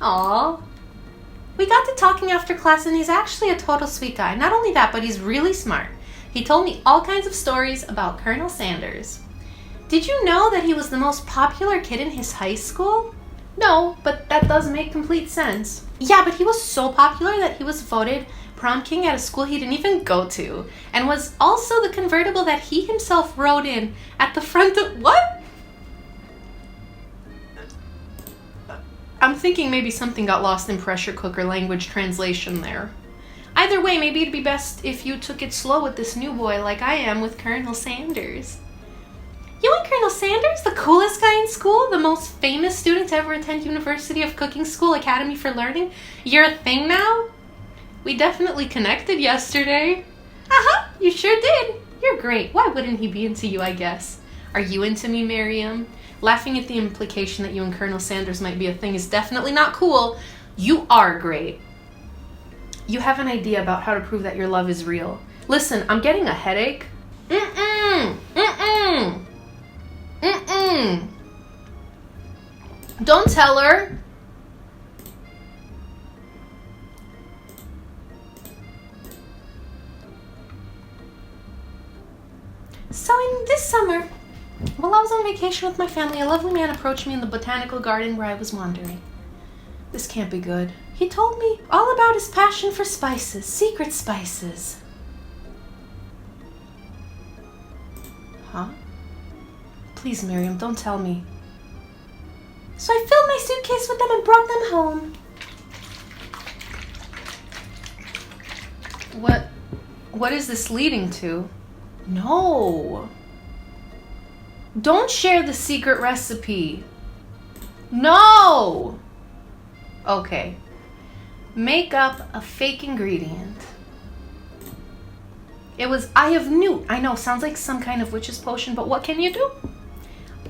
Aww. We got to talking after class, and he's actually a total sweet guy. Not only that, but he's really smart. He told me all kinds of stories about Colonel Sanders. Did you know that he was the most popular kid in his high school? No, but that does make complete sense. Yeah, but he was so popular that he was voted prom king at a school he didn't even go to, and was also the convertible that he himself rode in at the front of... What? I'm thinking maybe something got lost in pressure cooker language translation there. Either way, maybe it'd be best if you took it slow with this new boy like I am with Colonel Sanders. You and Colonel Sanders, the coolest guy in school, the most famous student to ever attend University of Cooking School Academy for Learning, you're a thing now? We definitely connected yesterday. Uh-huh, you sure did. You're great. Why wouldn't he be into you, I guess? Are you into me, Miriam? Laughing at the implication that you and Colonel Sanders might be a thing is definitely not cool. You are great. You have an idea about how to prove that your love is real. Listen, I'm getting a headache. Don't tell her. So in this summer, while I was on vacation with my family, a lovely man approached me in the botanical garden where I was wandering. This can't be good. He told me all about his passion for spices, secret spices. Huh? Please, Miriam, don't tell me. So I filled my suitcase with them and brought them home. What is this leading to? No. Don't share the secret recipe. No. Okay. Make up a fake ingredient. It was eye of newt. I know, sounds like some kind of witch's potion, but what can you do?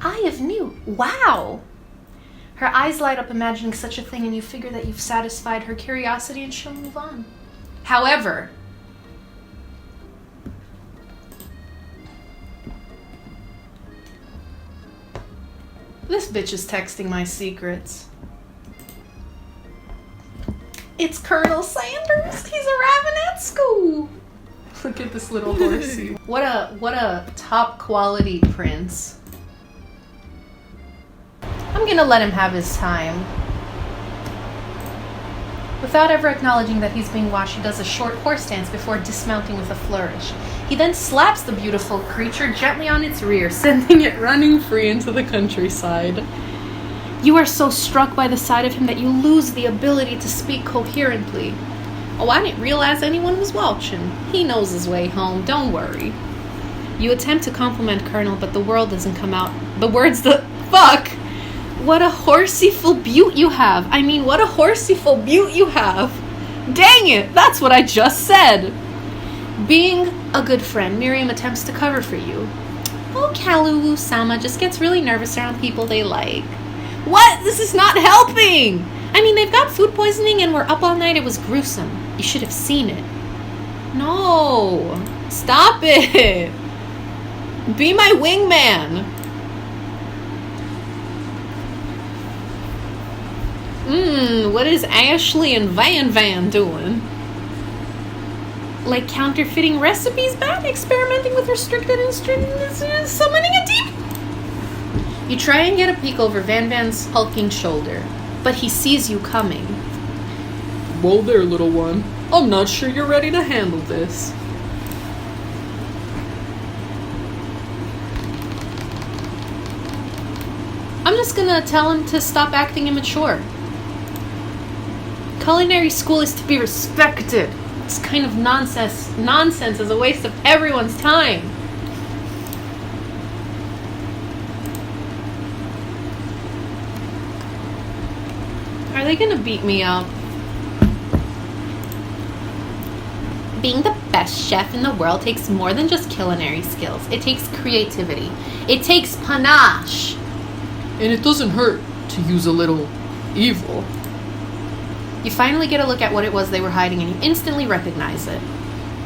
Eye of newt. Wow. Her eyes light up imagining such a thing, and you figure that you've satisfied her curiosity and she'll move on. However, this bitch is texting my secrets. It's Colonel Sanders. He's arriving at school. Look at this little horsey. What a top quality prince. I'm gonna let him have his time. Without ever acknowledging that he's being watched, he does a short horse dance before dismounting with a flourish. He then slaps the beautiful creature gently on its rear, sending it running free into the countryside. You are so struck by the sight of him that you lose the ability to speak coherently. Oh, I didn't realize anyone was watching. He knows his way home, don't worry. You attempt to compliment Colonel, but the world doesn't come out. The words fuck! What a horseyful beaut you have. I mean, what a horseyful beaut you have. Dang it, that's what I just said. Being a good friend, Miriam attempts to cover for you. Oh, Kalu-sama just gets really nervous around people they like. What? This is not helping! I mean, they've got food poisoning and we're up all night. It was gruesome. You should have seen it. No. Stop it. Be my wingman. What is Ashley and Van doing? Like counterfeiting recipes bad? Experimenting with restricted instruments? Summoning a demon? You try and get a peek over Van's hulking shoulder, but he sees you coming. Whoa there, little one. I'm not sure you're ready to handle this. I'm just gonna tell him to stop acting immature. Culinary school is to be respected. This kind of nonsense is a waste of everyone's time. Are they gonna beat me up? Being the best chef in the world takes more than just culinary skills. It takes creativity. It takes panache. And it doesn't hurt to use a little evil. You finally get a look at what it was they were hiding and you instantly recognize it.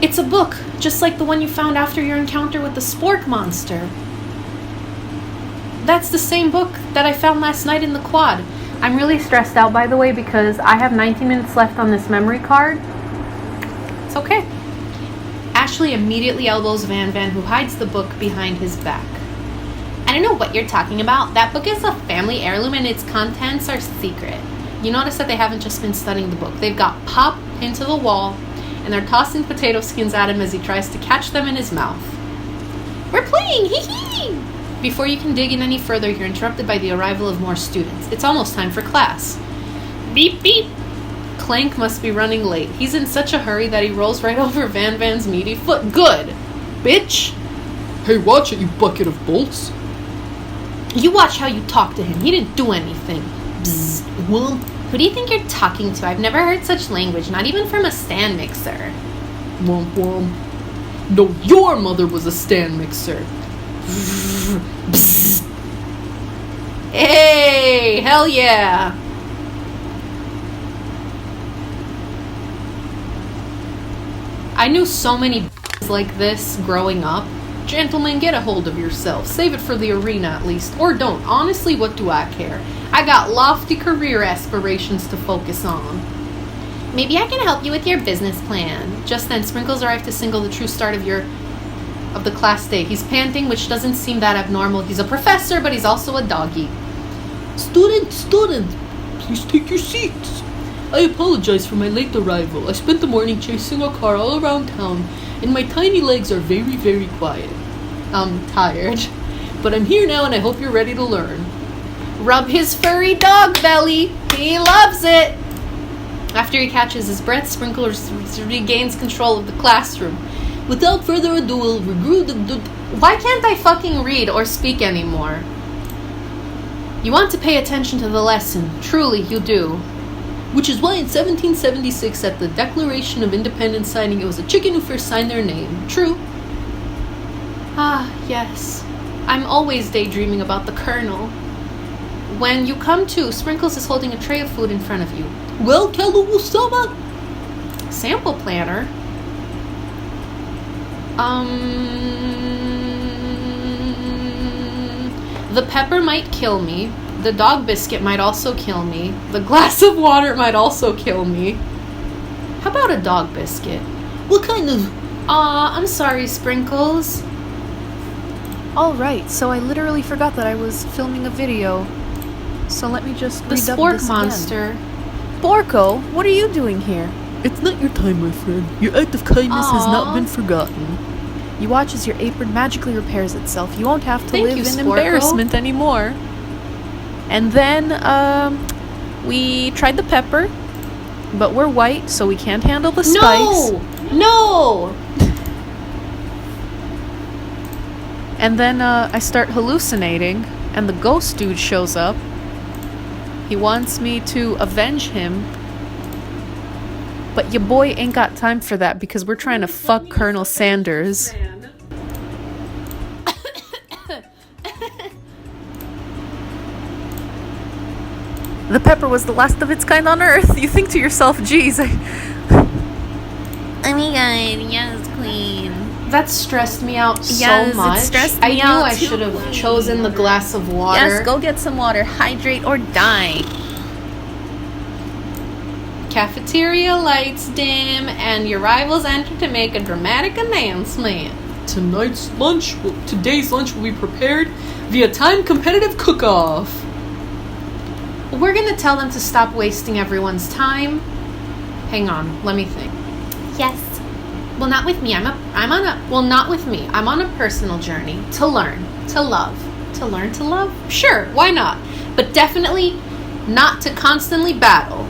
It's a book, just like the one you found after your encounter with the spork monster. That's the same book that I found last night in the quad. I'm really stressed out, by the way, because I have 19 minutes left on this memory card. It's okay. Ashley immediately elbows Van, who hides the book behind his back. I don't know what you're talking about. That book is a family heirloom and its contents are secret. You notice that they haven't just been studying the book. They've got Pop into the wall, and they're tossing potato skins at him as he tries to catch them in his mouth. We're playing, hee hee! Before you can dig in any further, you're interrupted by the arrival of more students. It's almost time for class. Beep, beep! Clank must be running late. He's in such a hurry that he rolls right over Van's meaty foot. Good! Bitch! Hey, watch it, you bucket of bolts. You watch how you talk to him. He didn't do anything. Bzz. Well, Who do you think you're talking to? I've never heard such language, not even from a stand mixer. Womp womp. No, your mother was a stand mixer. Psst. Hey, hell yeah. I knew so many like this growing up. Gentlemen, get a hold of yourself. Save it for the arena at least. Or don't. Honestly, what do I care? I got lofty career aspirations to focus on. Maybe I can help you with your business plan. Just then, Sprinkles arrived to signal the true start of the class day. He's panting, which doesn't seem that abnormal. He's a professor, but he's also a doggy. student, please take your seats. I apologize for my late arrival. I spent the morning chasing a car all around town, and my tiny legs are very, very quiet. I'm tired, but I'm here now and I hope you're ready to learn. Rub his furry dog belly. He loves it. After he catches his breath, Sprinkles regains control of the classroom. Without further ado, we'll review the... Why can't I fucking read or speak anymore? You want to pay attention to the lesson. Truly, you do. Which is why in 1776 at the Declaration of Independence signing, it was a chicken who first signed their name. True. Ah, yes. I'm always daydreaming about the Colonel. When you come to, Sprinkles is holding a tray of food in front of you. Well, Kalu-sama. Sample planner? The pepper might kill me. The dog biscuit might also kill me. The glass of water might also kill me. How about a dog biscuit? What kind of... Aw, I'm sorry, Sprinkles. Alright, so I literally forgot that I was filming a video. So let me just The redub spork this monster. again. Borko, what are you doing here? It's not your time, my friend. Your act of kindness has not been forgotten. You watch as your apron magically repairs itself. You won't have to Thank live you, in Sporko. embarrassment anymore. And then, we tried the pepper, but we're white, so we can't handle the spice. No! And then, I start hallucinating, and the ghost dude shows up. He wants me to avenge him. But your boy ain't got time for that because we're trying to fuck Colonel Sanders. The pepper was the last of its kind on Earth. You think to yourself, geez, Oh my god, yes, queen. That stressed me out so Yes, it much. stressed I me knew out I too. should have chosen the glass of water. Yes, go get some water. Hydrate or die. Cafeteria lights dim, and your rivals enter to make a dramatic announcement. Today's lunch will be prepared via time competitive cook-off. We're gonna tell them to stop wasting everyone's time. Hang on, let me think. Yes. Well, not with me. Not with me. I'm on a personal journey to learn, to love. To learn to love? Sure, why not? But definitely not to constantly battle.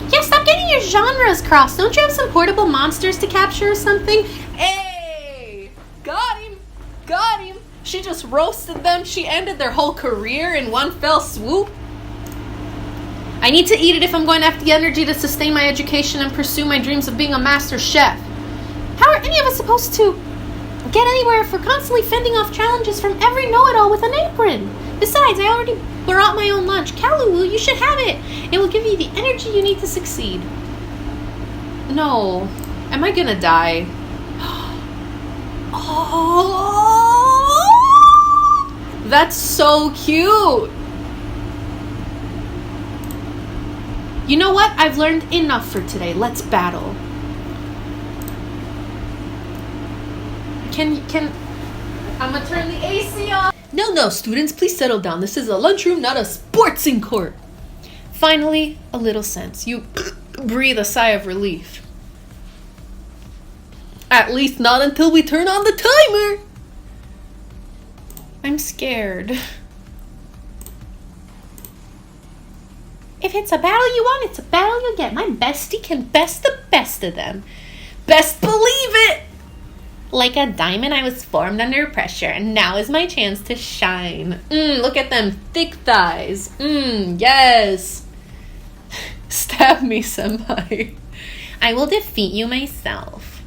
Yeah, stop getting your genres crossed. Don't you have some portable monsters to capture or something? Hey! Got him! Got him! She just roasted them. She ended their whole career in one fell swoop. I need to eat it if I'm going to have the energy to sustain my education and pursue my dreams of being a master chef. How are any of us supposed to get anywhere if we're constantly fending off challenges from every know-it-all with an apron? Besides, I already brought my own lunch. Kalu, you should have it. It will give you the energy you need to succeed. No. Am I gonna die? Oh, that's so cute. You know what? I've learned enough for today. Let's battle. Can I'm gonna turn the AC off. No, students, please settle down. This is a lunchroom, not a sportsing court. Finally, a little sense. You breathe a sigh of relief. At least not until we turn on the timer. I'm scared. If it's a battle you want, it's a battle you get. My bestie can best the best of them. Best believe it! Like a diamond, I was formed under pressure, and now is my chance to shine. Look at them thick thighs. Yes. Stab me, senpai. I will defeat you myself.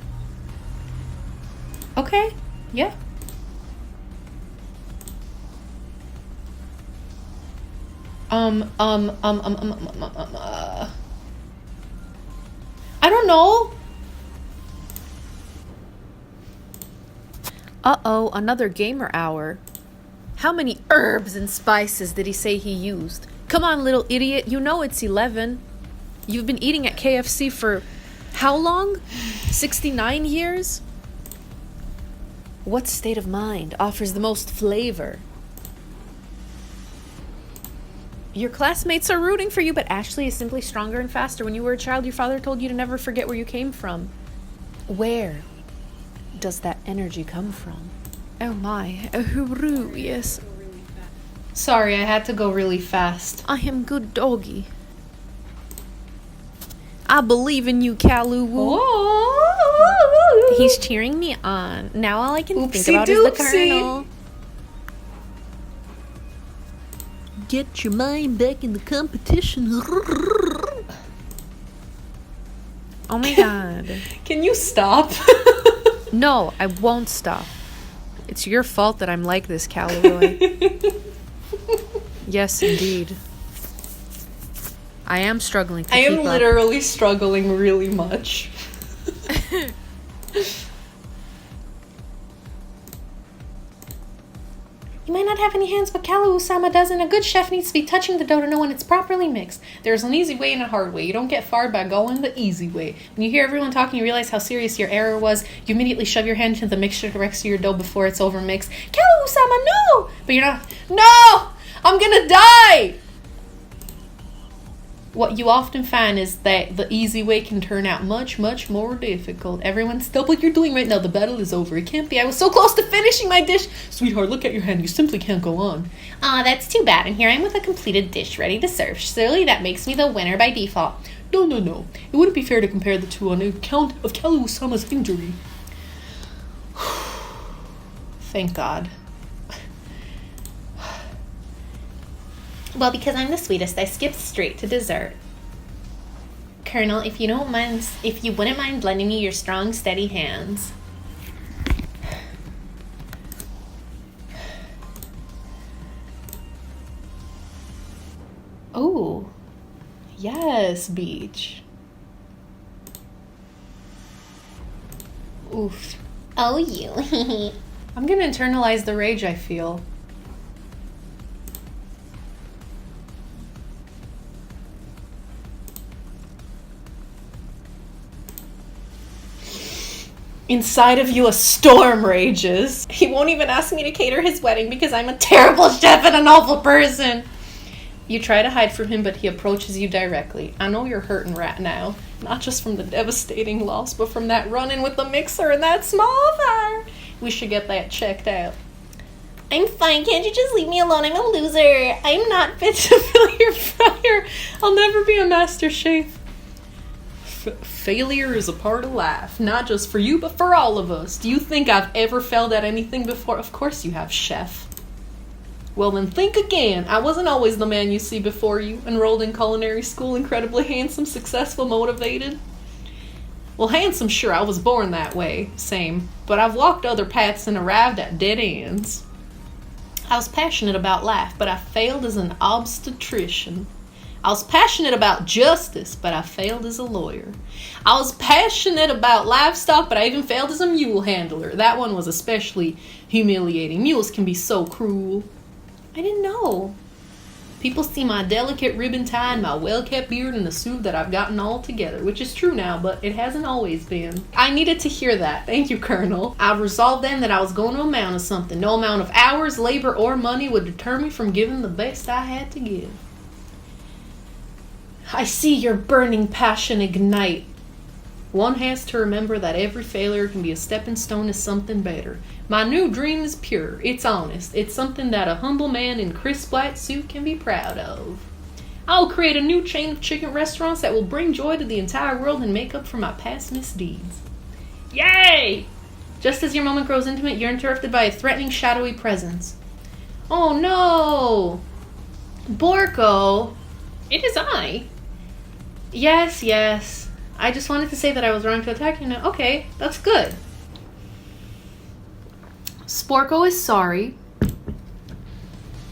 Okay, yeah. I don't know. Uh-oh, another gamer hour. How many herbs and spices did he say he used? Come on, little idiot, you know it's 11. You've been eating at KFC for how long? 69 years? What state of mind offers the most flavor? Your classmates are rooting for you, but Ashley is simply stronger and faster. When you were a child, your father told you to never forget where you came from. Where does that energy come from? Oh my, a hooroo, yes. Sorry, I had to go really fast. I am good doggy. I believe in you, Kalu. He's cheering me on. Now all I can think about is the Colonel. Get your mind back in the competition. Oh my god. Can you stop? No, I won't stop. It's your fault that I'm like this, Calloway. Yes, indeed. I am struggling to I keep am up. literally struggling really much. You might not have any hands, but Kalu-sama does, and a good chef needs to be touching the dough to know when it's properly mixed. There's an easy way and a hard way. You don't get far by going the easy way. When you hear everyone talking, you realize how serious your error was. You immediately shove your hand into the mixture next to your dough before it's over mixed. Kalu-sama, no! But you're not. No! I'm gonna die! What you often find is that the easy way can turn out much, much more difficult. Everyone, stop what you're doing right now. The battle is over. It can't be. I was so close to finishing my dish. Sweetheart, look at your hand. You simply can't go on. Aw, that's too bad. And here I am with a completed dish ready to serve. Surely that makes me the winner by default. No. It wouldn't be fair to compare the two on account of Kalu-sama's injury. Thank God. Well, because I'm the sweetest, I skipped straight to dessert. Colonel, if you wouldn't mind lending me your strong, steady hands. Oh, yes, beach. Oof. Oh, you. I'm gonna internalize the rage I feel. Inside of you a storm rages. He won't even ask me to cater his wedding because I'm a terrible chef and an awful person. You try to hide from him, but he approaches you directly. I know you're hurting right now. Not just from the devastating loss, but from that run-in with the mixer and that small fire. We should get that checked out. I'm fine. Can't you just leave me alone? I'm a loser. I'm not fit to fill your fire. I'll never be a master chef. Failure is a part of life, not just for you, but for all of us. Do you think I've ever failed at anything before? Of course you have, chef. Well, then think again. I wasn't always the man you see before you, enrolled in culinary school, incredibly handsome, successful, motivated. Well, handsome, sure, I was born that way, same, but I've walked other paths and arrived at dead ends. I was passionate about life, but I failed as an obstetrician. I was passionate about justice, but I failed as a lawyer. I was passionate about livestock, but I even failed as a mule handler. That one was especially humiliating. Mules can be so cruel. I didn't know. People see my delicate ribbon tie and my well-kept beard and assume that I've gotten all together, which is true now, but it hasn't always been. I needed to hear that. Thank you, Colonel. I resolved then that I was going to amount to something. No amount of hours, labor, or money would deter me from giving the best I had to give. I see your burning passion ignite. One has to remember that every failure can be a stepping stone to something better. My new dream is pure. It's honest. It's something that a humble man in crisp white suit can be proud of. I'll create a new chain of chicken restaurants that will bring joy to the entire world and make up for my past misdeeds. Yay! Just as your moment grows intimate, you're interrupted by a threatening, shadowy presence. Oh no! Borko! It is I. Yes. I just wanted to say that I was wrong to attack you now. Okay, that's good. Sporko is sorry.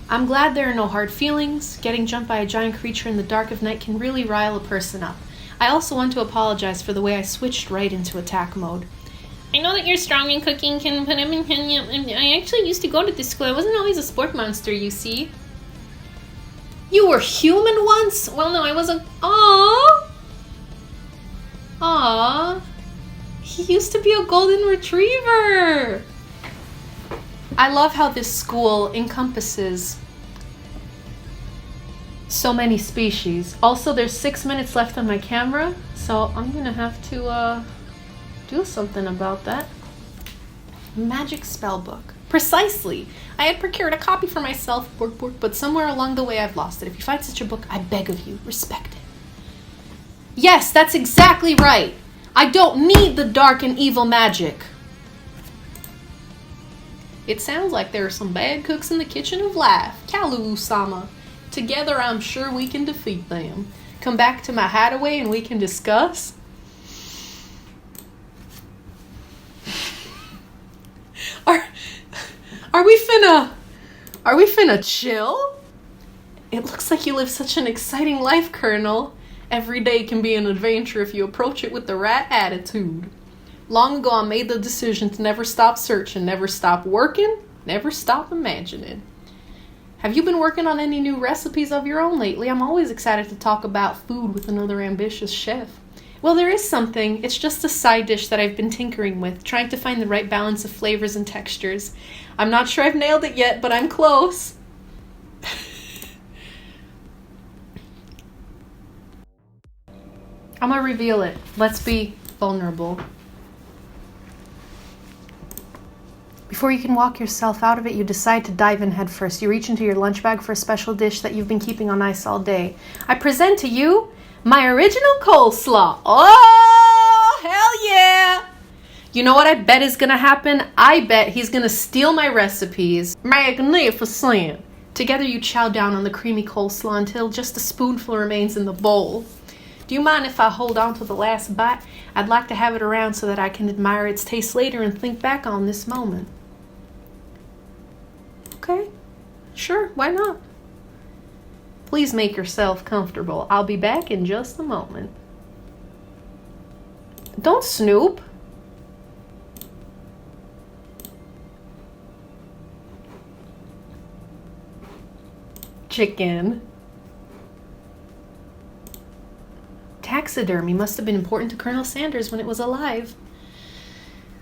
I'm glad there are no hard feelings. Getting jumped by a giant creature in the dark of night can really rile a person up. I also want to apologize for the way I switched right into attack mode. I know that you're strong in cooking, can put him in. I actually used to go to this school. I wasn't always a sport monster, you see. You were human once? Well, no, I wasn't. Aww. He used to be a golden retriever. I love how this school encompasses so many species. Also, there's 6 minutes left on my camera, so I'm gonna have to do something about that. Magic spell book. Precisely. I had procured a copy for myself, but somewhere along the way I've lost it. If you find such a book, I beg of you, respect it. Yes, that's exactly right. I don't need the dark and evil magic. It sounds like there are some bad cooks in the kitchen of life. Kalu-sama. Together I'm sure we can defeat them. Come back to my hideaway and we can discuss. Are we finna chill? It looks like you live such an exciting life, Colonel. Every day can be an adventure if you approach it with the right attitude. Long ago I made the decision to never stop searching, never stop working, never stop imagining. Have you been working on any new recipes of your own lately? I'm always excited to talk about food with another ambitious chef. Well, there is something. It's just a side dish that I've been tinkering with, trying to find the right balance of flavors and textures. I'm not sure I've nailed it yet, but I'm close. I'm gonna reveal it. Let's be vulnerable. Before you can walk yourself out of it, you decide to dive in head first. You reach into your lunch bag for a special dish that you've been keeping on ice all day. I present to you my original coleslaw. Oh, hell yeah! You know what I bet is gonna happen? I bet he's gonna steal my recipes. Magnificent! Together you chow down on the creamy coleslaw until just a spoonful remains in the bowl. Do you mind if I hold on to the last bite? I'd like to have it around so that I can admire its taste later and think back on this moment. Okay, sure, why not? Please make yourself comfortable. I'll be back in just a moment. Don't snoop. Chicken. Taxidermy must have been important to Colonel Sanders when it was alive.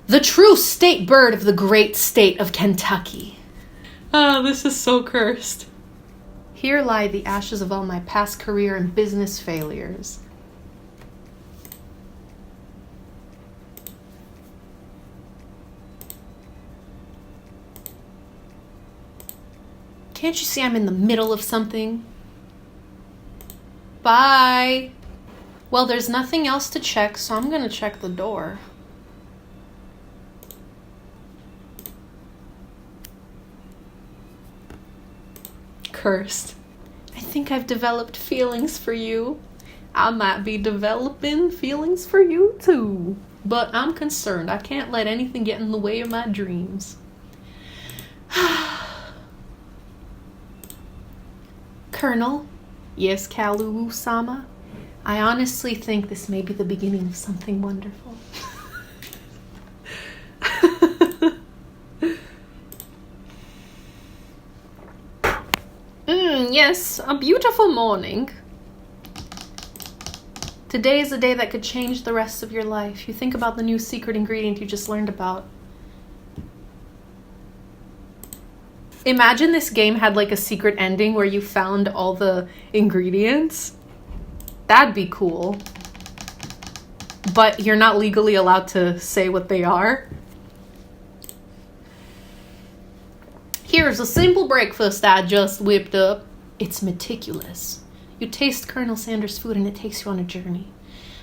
The true state bird of the great state of Kentucky. Ah, this is so cursed. Here lie the ashes of all my past career and business failures. Can't you see I'm in the middle of something? Bye. Well, there's nothing else to check, so I'm gonna check the door. Cursed. I think I've developed feelings for you. I might be developing feelings for you too. But I'm concerned. I can't let anything get in the way of my dreams. Colonel? Yes, Kalu-sama? I honestly think this may be the beginning of something wonderful. Yes, a beautiful morning. Today is a day that could change the rest of your life. You think about the new secret ingredient you just learned about. Imagine this game had like a secret ending where you found all the ingredients. That'd be cool. But you're not legally allowed to say what they are. Here's a simple breakfast I just whipped up. It's meticulous. You taste Colonel Sanders' food and it takes you on a journey.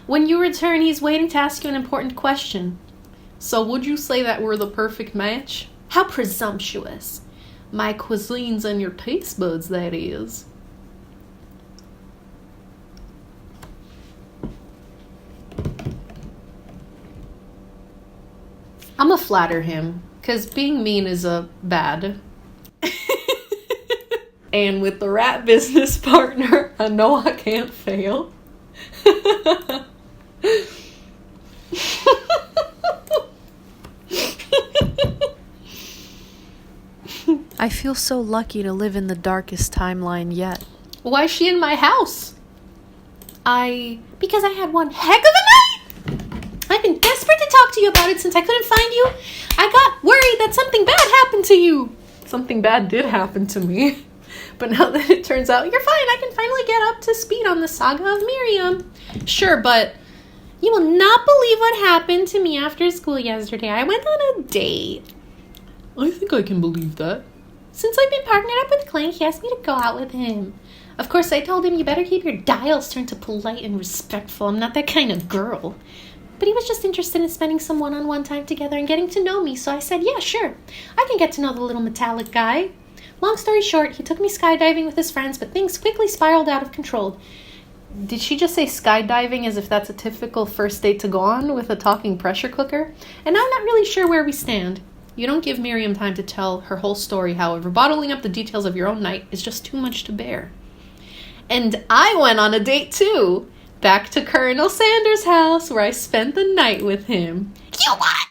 When you return, he's waiting to ask you an important question. So would you say that we're the perfect match? How presumptuous. My cuisines and your taste buds, that is. I'ma flatter him, because being mean is a bad. And with the rat business partner, I know I can't fail. I feel so lucky to live in the darkest timeline yet. Why is she in my house? Because I had one heck of a night! I've been desperate to talk to you about it since I couldn't find you. I got worried that something bad happened to you. Something bad did happen to me. But now that it turns out you're fine, I can finally get up to speed on the saga of Miriam. Sure, but you will not believe what happened to me after school yesterday. I went on a date. I think I can believe that. Since I've been partnered up with Clank, he asked me to go out with him. Of course, I told him you better keep your dials turned to polite and respectful. I'm not that kind of girl. But he was just interested in spending some one-on-one time together and getting to know me, so I said, yeah, sure. I can get to know the little metallic guy. Long story short, he took me skydiving with his friends, but things quickly spiraled out of control. Did she just say skydiving as if that's a typical first date to go on with a talking pressure cooker? And I'm not really sure where we stand. You don't give Miriam time to tell her whole story, however. Bottling up the details of your own night is just too much to bear. And I went on a date too. Back to Colonel Sanders' house where I spent the night with him. You what?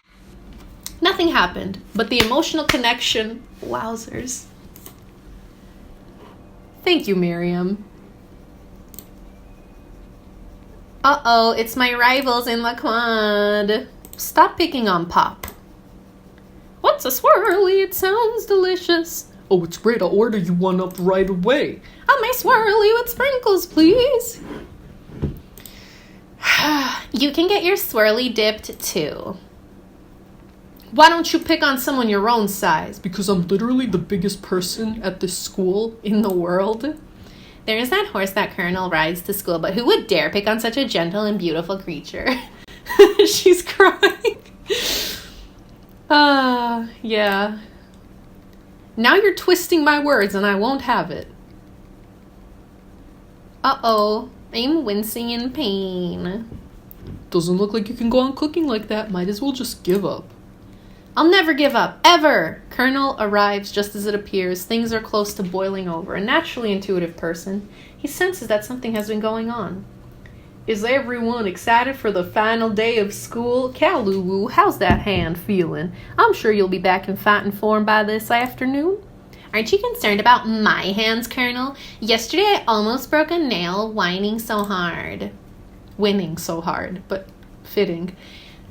Nothing happened, but the emotional connection, wowzers. Thank you, Miriam. Uh-oh, it's my rivals in the quad. Stop picking on Pop. What's a swirly? It sounds delicious. Oh, it's great. I'll order you one up right away. My swirly with sprinkles, please. You can get your swirly dipped too. Why don't you pick on someone your own size? Because I'm literally the biggest person at this school in the world. There's that horse that Colonel rides to school, but who would dare pick on such a gentle and beautiful creature? She's crying. Yeah. Now you're twisting my words and I won't have it. Uh-oh, I'm wincing in pain. Doesn't look like you can go on cooking like that. Might as well just give up. I'll never give up, ever! Colonel arrives just as it appears. Things are close to boiling over. A naturally intuitive person, he senses that something has been going on. Is everyone excited for the final day of school? Kaluwu, how's that hand feeling? I'm sure you'll be back in fighting form by this afternoon. Aren't you concerned about my hands, Colonel? Yesterday I almost broke a nail whining so hard. Winning so hard, but fitting.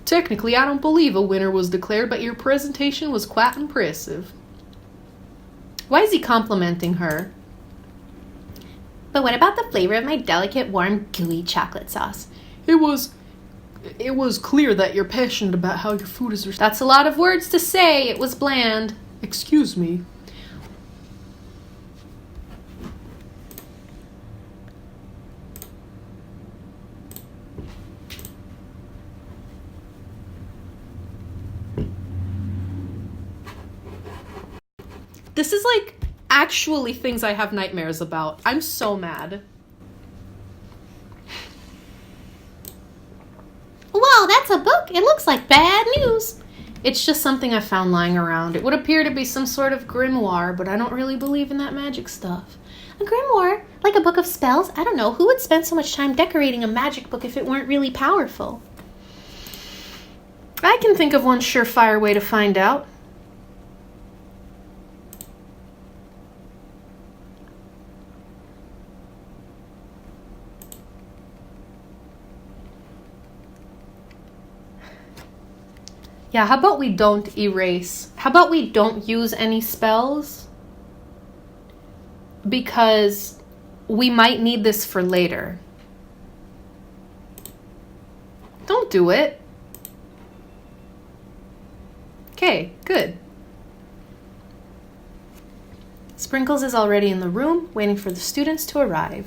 Technically, I don't believe a winner was declared, but your presentation was quite impressive. Why is he complimenting her? But what about the flavor of my delicate, warm, gooey chocolate sauce? It was clear that you're passionate about how your food is... That's a lot of words to say. It was bland. Excuse me. This is like actually things I have nightmares about. I'm so mad. Wow, that's a book. It looks like bad news. It's just something I found lying around. It would appear to be some sort of grimoire, but I don't really believe in that magic stuff. A grimoire? Like a book of spells? I don't know. Who would spend so much time decorating a magic book if it weren't really powerful? I can think of one surefire way to find out. Yeah, how about we don't erase? How about we don't use any spells? Because we might need this for later. Don't do it. Okay, good. Sprinkles is already in the room, waiting for the students to arrive.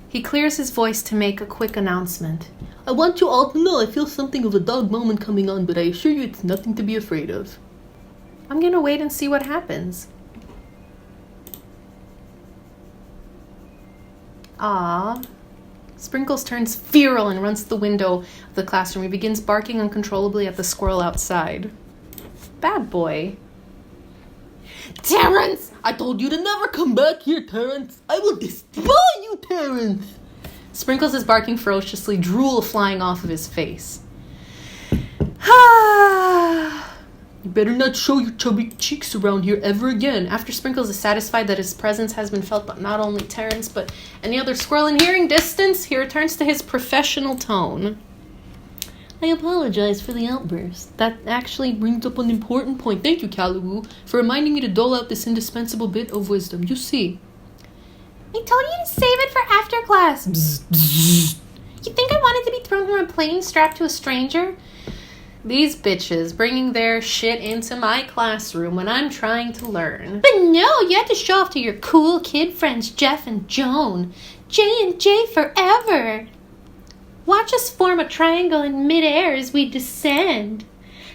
He clears his voice to make a quick announcement. I want you all to know I feel something of a dog moment coming on, but I assure you it's nothing to be afraid of. I'm gonna wait and see what happens. Ah. Sprinkles turns feral and runs to the window of the classroom. He begins barking uncontrollably at the squirrel outside. Bad boy. Terrence! I told you to never come back here, Terrence! I will destroy you, Terrence! Sprinkles is barking ferociously, drool flying off of his face. You better not show your chubby cheeks around here ever again. After Sprinkles is satisfied that his presence has been felt by not only Terrence, but any other squirrel in hearing distance, he returns to his professional tone. I apologize for the outburst. That actually brings up an important point. Thank you, Calawoo, for reminding me to dole out this indispensable bit of wisdom. You see. I told you to save it for after class. Bzz, bzz. You think I wanted to be thrown from a plane strapped to a stranger? These bitches bringing their shit into my classroom when I'm trying to learn. But no, you had to show off to your cool kid friends Jeff and Joan. J&J forever. Watch us form a triangle in midair as we descend.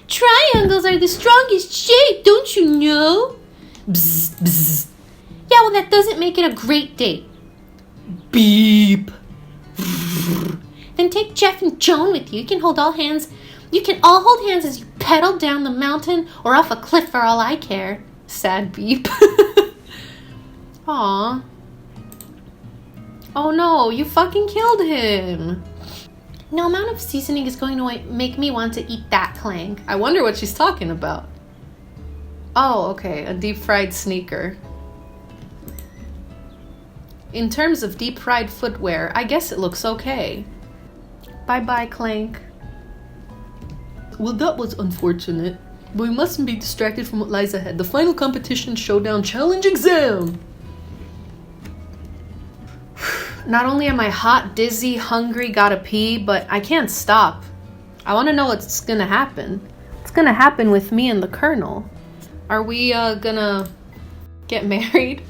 Triangles are the strongest shape, don't you know? Bzz, bzz. Yeah, well, that doesn't make it a great date. Beep. Then take Jeff and Joan with you. You can all hold hands as you pedal down the mountain or off a cliff for all I care. Sad beep. Aw. Oh no, you fucking killed him. No amount of seasoning is going to make me want to eat that clang. I wonder what she's talking about. Oh, okay, a deep fried sneaker. In terms of deep fried footwear, I guess it looks okay. Bye-bye, Clank. Well, that was unfortunate. But we mustn't be distracted from what lies ahead. The final competition showdown challenge exam! Not only am I hot, dizzy, hungry, gotta pee, but I can't stop. I want to know what's gonna happen. What's gonna happen with me and the Colonel? Are we gonna get married?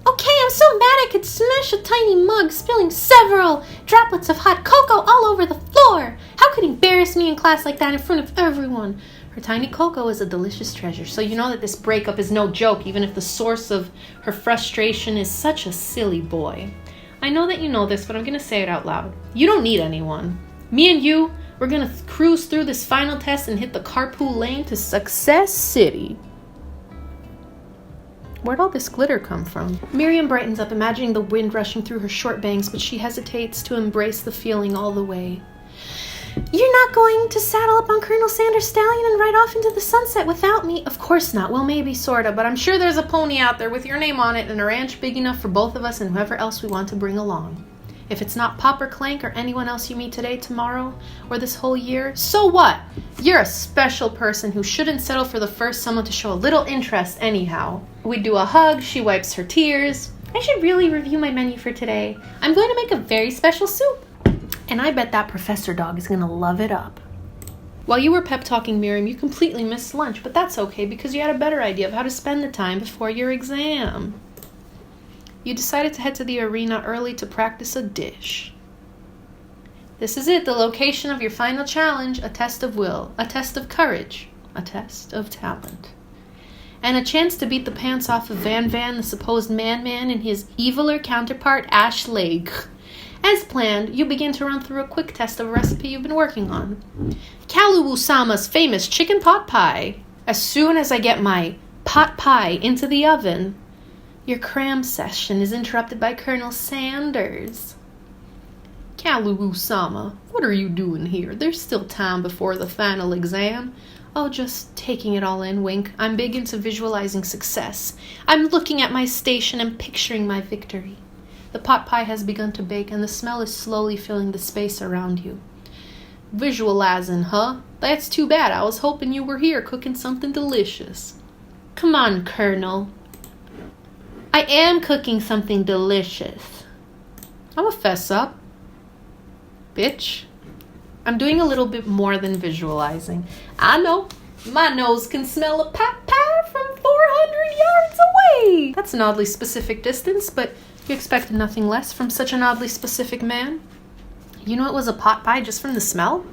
Okay, I'm so mad I could smash a tiny mug, spilling several droplets of hot cocoa all over the floor. How could he embarrass me in class like that in front of everyone? Her tiny cocoa is a delicious treasure, so you know that this breakup is no joke, even if the source of her frustration is such a silly boy. I know that you know this, but I'm gonna say it out loud. You don't need anyone. Me and you, we're gonna cruise through this final test and hit the carpool lane to Success City. Where'd all this glitter come from? Miriam brightens up, imagining the wind rushing through her short bangs, but she hesitates to embrace the feeling all the way. You're not going to saddle up on Colonel Sanders' stallion and ride off into the sunset without me? Of course not. Well, maybe, sorta, but I'm sure there's a pony out there with your name on it and a ranch big enough for both of us and whoever else we want to bring along. If it's not Pop or Clank or anyone else you meet today, tomorrow, or this whole year, so what? You're a special person who shouldn't settle for the first someone to show a little interest anyhow. We do a hug, she wipes her tears. I should really review my menu for today. I'm going to make a very special soup. And I bet that professor dog is going to love it up. While you were pep-talking Miriam, you completely missed lunch, but that's okay because you had a better idea of how to spend the time before your exam. You decided to head to the arena early to practice a dish. This is it, the location of your final challenge, a test of will, a test of courage, a test of talent. And a chance to beat the pants off of Van, the supposed man-man, and his eviler counterpart, Ash Lake. As planned, you begin to run through a quick test of a recipe you've been working on. Kaluwu-sama's famous chicken pot pie. As soon as I get my pot pie into the oven, your cram session is interrupted by Colonel Sanders. Kaluwu-sama, what are you doing here? There's still time before the final exam. Oh, just taking it all in, wink. I'm big into visualizing success. I'm looking at my station and picturing my victory. The pot pie has begun to bake, and the smell is slowly filling the space around you. Visualizing, huh? That's too bad. I was hoping you were here cooking something delicious. Come on, Colonel. I am cooking something delicious. I'm a fess up. Bitch. I'm doing a little bit more than visualizing. I know. My nose can smell a pot pie from 400 yards away. That's an oddly specific distance, but you expected nothing less from such an oddly specific man. You know it was a pot pie just from the smell?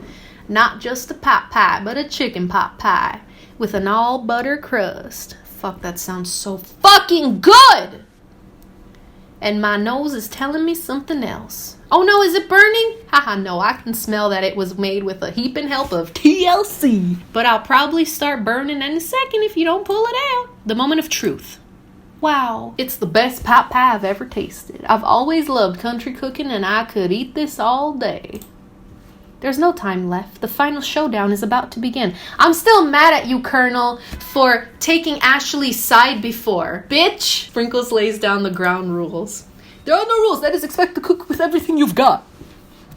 Not just a pot pie, but a chicken pot pie with an all butter crust. Fuck, that sounds so fucking good! And my nose is telling me something else. Oh no, is it burning? Haha, no, I can smell that it was made with a heaping help of TLC. But I'll probably start burning any second if you don't pull it out. The moment of truth. Wow, it's the best pot pie I've ever tasted. I've always loved country cooking and I could eat this all day. There's no time left. The final showdown is about to begin. I'm still mad at you, Colonel, for taking Ashley's side before. Bitch! Sprinkles lays down the ground rules. There are no rules. That is expect to cook with everything you've got.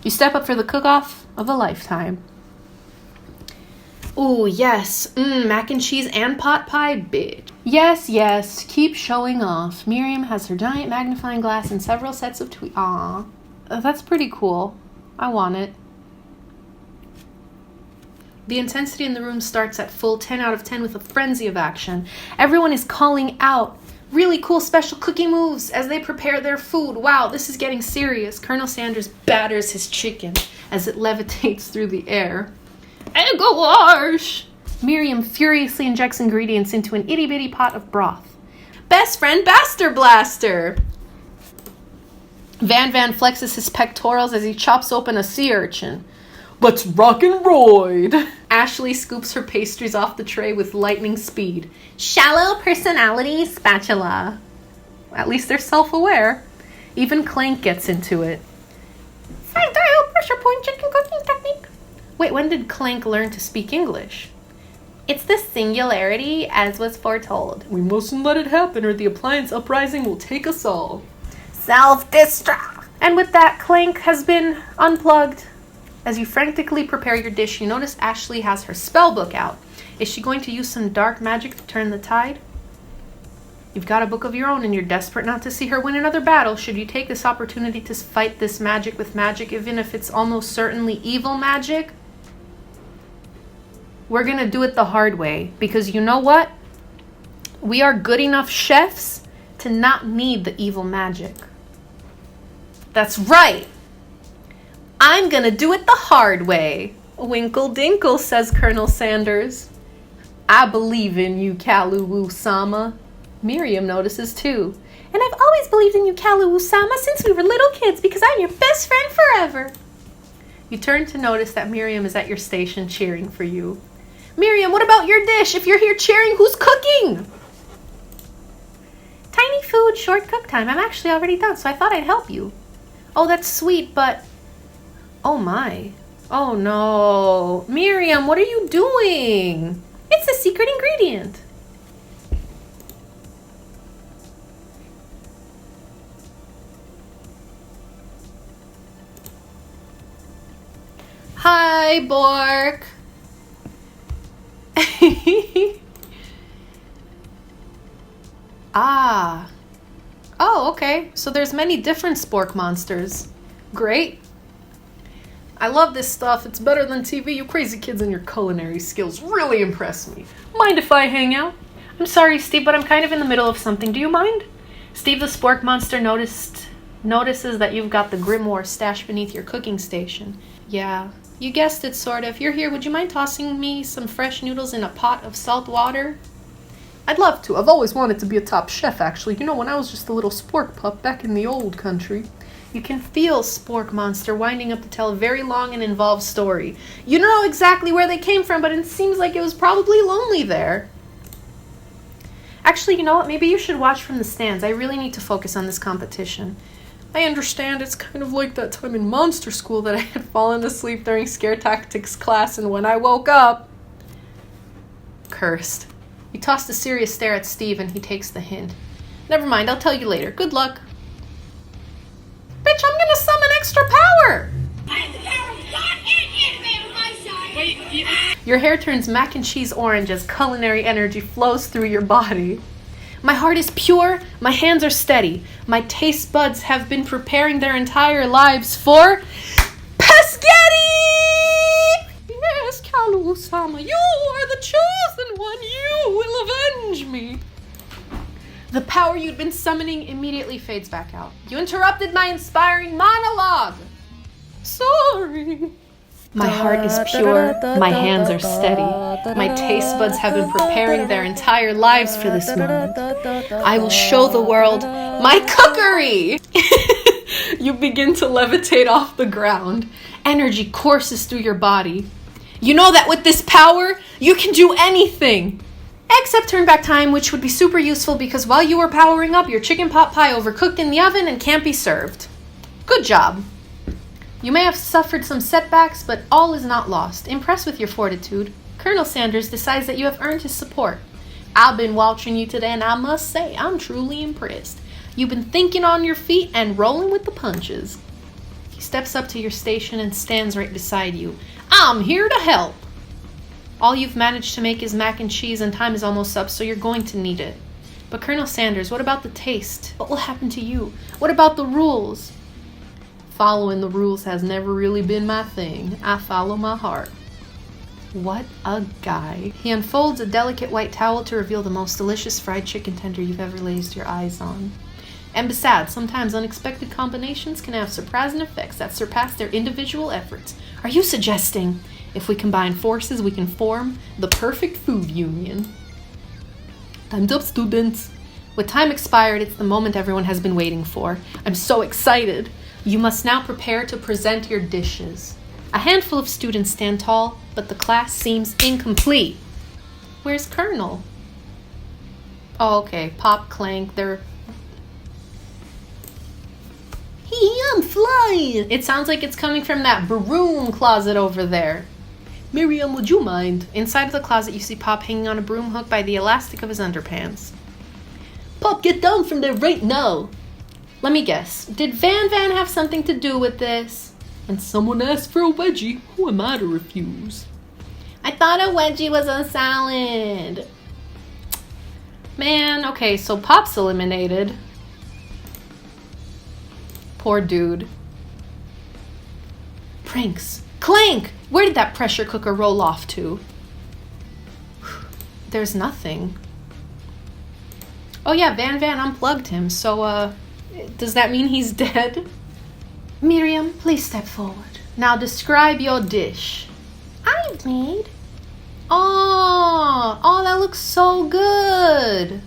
You step up for the cook-off of a lifetime. Ooh, yes. Mac and cheese and pot pie, bitch. Yes, yes. Keep showing off. Miriam has her giant magnifying glass and several sets of tweets. Aw. That's pretty cool. I want it. The intensity in the room starts at full 10 out of 10 with a frenzy of action. Everyone is calling out really cool special cooking moves as they prepare their food. Wow, this is getting serious. Colonel Sanders batters his chicken as it levitates through the air. Ego wash! Miriam furiously injects ingredients into an itty-bitty pot of broth. Best friend Baster Blaster! Van flexes his pectorals as he chops open a sea urchin. Let's rock and roid! Ashley scoops her pastries off the tray with lightning speed. Shallow personality spatula. At least they're self-aware. Even Clank gets into it. Side dial pressure point chicken cooking technique. Wait, when did Clank learn to speak English? It's the singularity as was foretold. We mustn't let it happen or the appliance uprising will take us all. Self-destruct. And with that, Clank has been unplugged. As you frantically prepare your dish, you notice Ashley has her spell book out. Is she going to use some dark magic to turn the tide? You've got a book of your own and you're desperate not to see her win another battle. Should you take this opportunity to fight this magic with magic, even if it's almost certainly evil magic? We're going to do it the hard way, because you know what? We are good enough chefs to not need the evil magic. That's right! I'm gonna do it the hard way. Winkle dinkle, says Colonel Sanders. I believe in you, Kalu-Sama. Miriam notices too. And I've always believed in you, Kalu-Sama, since we were little kids, because I'm your best friend forever. You turn to notice that Miriam is at your station cheering for you. Miriam, what about your dish? If you're here cheering, who's cooking? Tiny food, short cook time. I'm actually already done, so I thought I'd help you. Oh, that's sweet, but... Oh my. Oh no. Miriam, what are you doing? It's a secret ingredient. Hi, Bork. Ah. Oh, okay. So there's many different spork monsters. Great. I love this stuff. It's better than TV. You crazy kids and your culinary skills really impress me. Mind if I hang out? I'm sorry, Steve, but I'm kind of in the middle of something. Do you mind? Steve the spork monster notices that you've got the grimoire stashed beneath your cooking station. Yeah, you guessed it, sort of. If you're here, would you mind tossing me some fresh noodles in a pot of salt water? I'd love to. I've always wanted to be a top chef, actually. You know, when I was just a little spork pup back in the old country. You can feel Spork Monster winding up to tell a very long and involved story. You don't know exactly where they came from, but it seems like it was probably lonely there. Actually, you know what? Maybe you should watch from the stands. I really need to focus on this competition. I understand. It's kind of like that time in monster school that I had fallen asleep during scare tactics class, and when I woke up... Cursed. You tossed a serious stare at Steve, and he takes the hint. Never mind, I'll tell you later. Good luck. Bitch, I'm gonna summon extra power! Your hair turns mac and cheese orange as culinary energy flows through your body. My heart is pure, my hands are steady. My taste buds have been preparing their entire lives for... Pescetti! Yes, Kalu-sama, you are the chosen one. You will avenge me. The power you'd been summoning immediately fades back out. You interrupted my inspiring monologue. Sorry. My heart is pure, my hands are steady. My taste buds have been preparing their entire lives for this moment. I will show the world my cookery! You begin to levitate off the ground. Energy courses through your body. You know that with this power, you can do anything! Except turn back time, which would be super useful because while you were powering up, your chicken pot pie overcooked in the oven and can't be served. Good job. You may have suffered some setbacks, but all is not lost. Impressed with your fortitude, Colonel Sanders decides that you have earned his support. I've been watching you today, and I must say, I'm truly impressed. You've been thinking on your feet and rolling with the punches. He steps up to your station and stands right beside you. I'm here to help. All you've managed to make is mac and cheese, and time is almost up, so you're going to need it. But Colonel Sanders, what about the taste? What will happen to you? What about the rules? Following the rules has never really been my thing. I follow my heart. What a guy. He unfolds a delicate white towel to reveal the most delicious fried chicken tender you've ever laid your eyes on. And besides, sometimes unexpected combinations can have surprising effects that surpass their individual efforts. Are you suggesting if we combine forces we can form the perfect food union? Time's up, students. With time expired, it's the moment everyone has been waiting for. I'm so excited. You must now prepare to present your dishes. A handful of students stand tall, but the class seems incomplete. Where's Colonel? Oh, okay. Pop, clank, they're... I'm flying! It sounds like it's coming from that broom closet over there. Miriam, would you mind? Inside of the closet, you see Pop hanging on a broom hook by the elastic of his underpants. Pop, get down from there right now! Let me guess. Did Van have something to do with this? And someone asked for a wedgie. Who am I to refuse? I thought a wedgie was a salad. Man, okay, so Pop's eliminated. Poor dude. Pranks. Clank! Where did that pressure cooker roll off to? There's nothing. Oh yeah, Van unplugged him, so does that mean he's dead? Miriam, please step forward. Now describe your dish. I've made. Oh, that looks so good.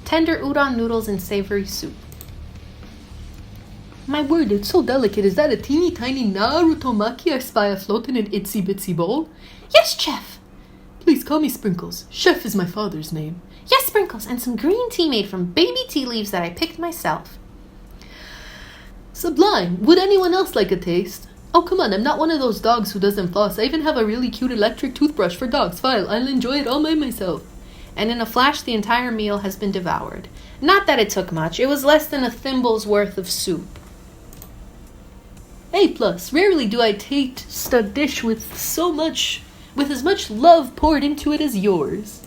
Tender udon noodles and savory soup. My word, it's so delicate. Is that a teeny tiny Narutomaki I spy afloat in an itsy bitsy bowl? Yes, chef. Please call me Sprinkles. Chef is my father's name. Yes, Sprinkles, and some green tea made from baby tea leaves that I picked myself. Sublime. Would anyone else like a taste? Oh, come on, I'm not one of those dogs who doesn't floss. I even have a really cute electric toothbrush for dogs. Fine, I'll enjoy it all by myself. And in a flash, the entire meal has been devoured. Not that it took much. It was less than a thimble's worth of soup. A+. Rarely do I taste a dish with as much love poured into it as yours.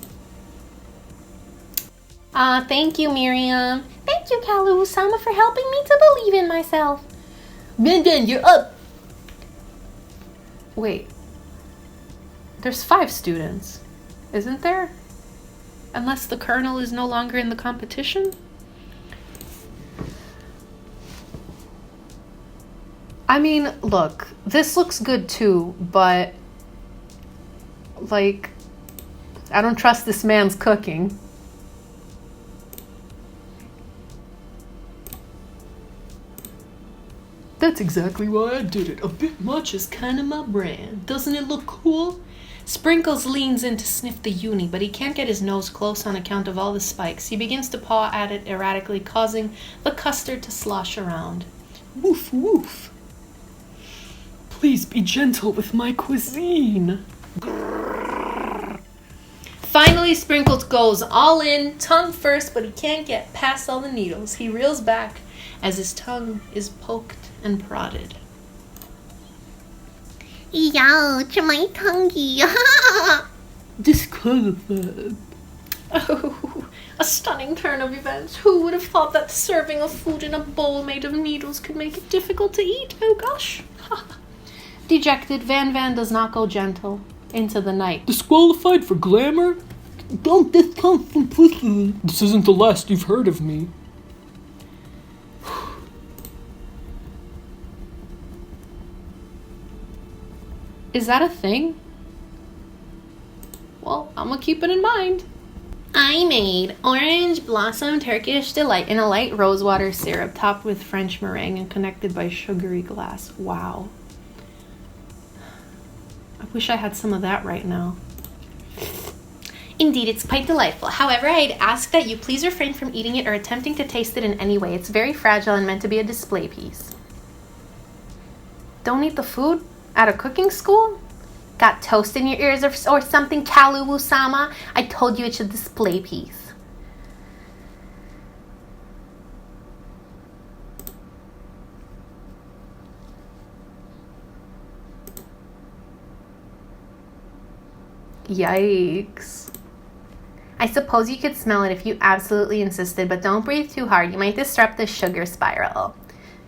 Thank you, Miriam. Thank you, Kalu-sama, for helping me to believe in myself. Van, you're up. Wait. There's 5 students, isn't there? Unless the colonel is no longer in the competition? I mean, look, this looks good too, but, like, I don't trust this man's cooking. That's exactly why I did it. A bit much is kind of my brand. Doesn't it look cool? Sprinkles leans in to sniff the uni, but he can't get his nose close on account of all the spikes. He begins to paw at it erratically, causing the custard to slosh around. Woof, woof. Please be gentle with my cuisine. Finally, Sprinkles goes all in, tongue first, but he can't get past all the needles. He reels back as his tongue is poked and prodded. Ouch, my tonguey. Disqualified. Oh, a stunning turn of events. Who would have thought that serving of food in a bowl made of needles could make it difficult to eat? Oh gosh. Dejected, Van does not go gentle into the night. Disqualified for glamour? Don't discount simplicity. This isn't the last you've heard of me. Is that a thing? Well, I'm gonna keep it in mind. I made orange blossom Turkish delight in a light rosewater syrup topped with French meringue and connected by sugary glass. Wow. I wish I had some of that right now. Indeed, it's quite delightful. However, I'd ask that you please refrain from eating it or attempting to taste it in any way. It's very fragile and meant to be a display piece. Don't eat the food at a cooking school? Got toast in your ears or something, Kalu-sama? I told you it's a display piece. Yikes. I suppose you could smell it if you absolutely insisted, but don't breathe too hard. You might disrupt the sugar spiral.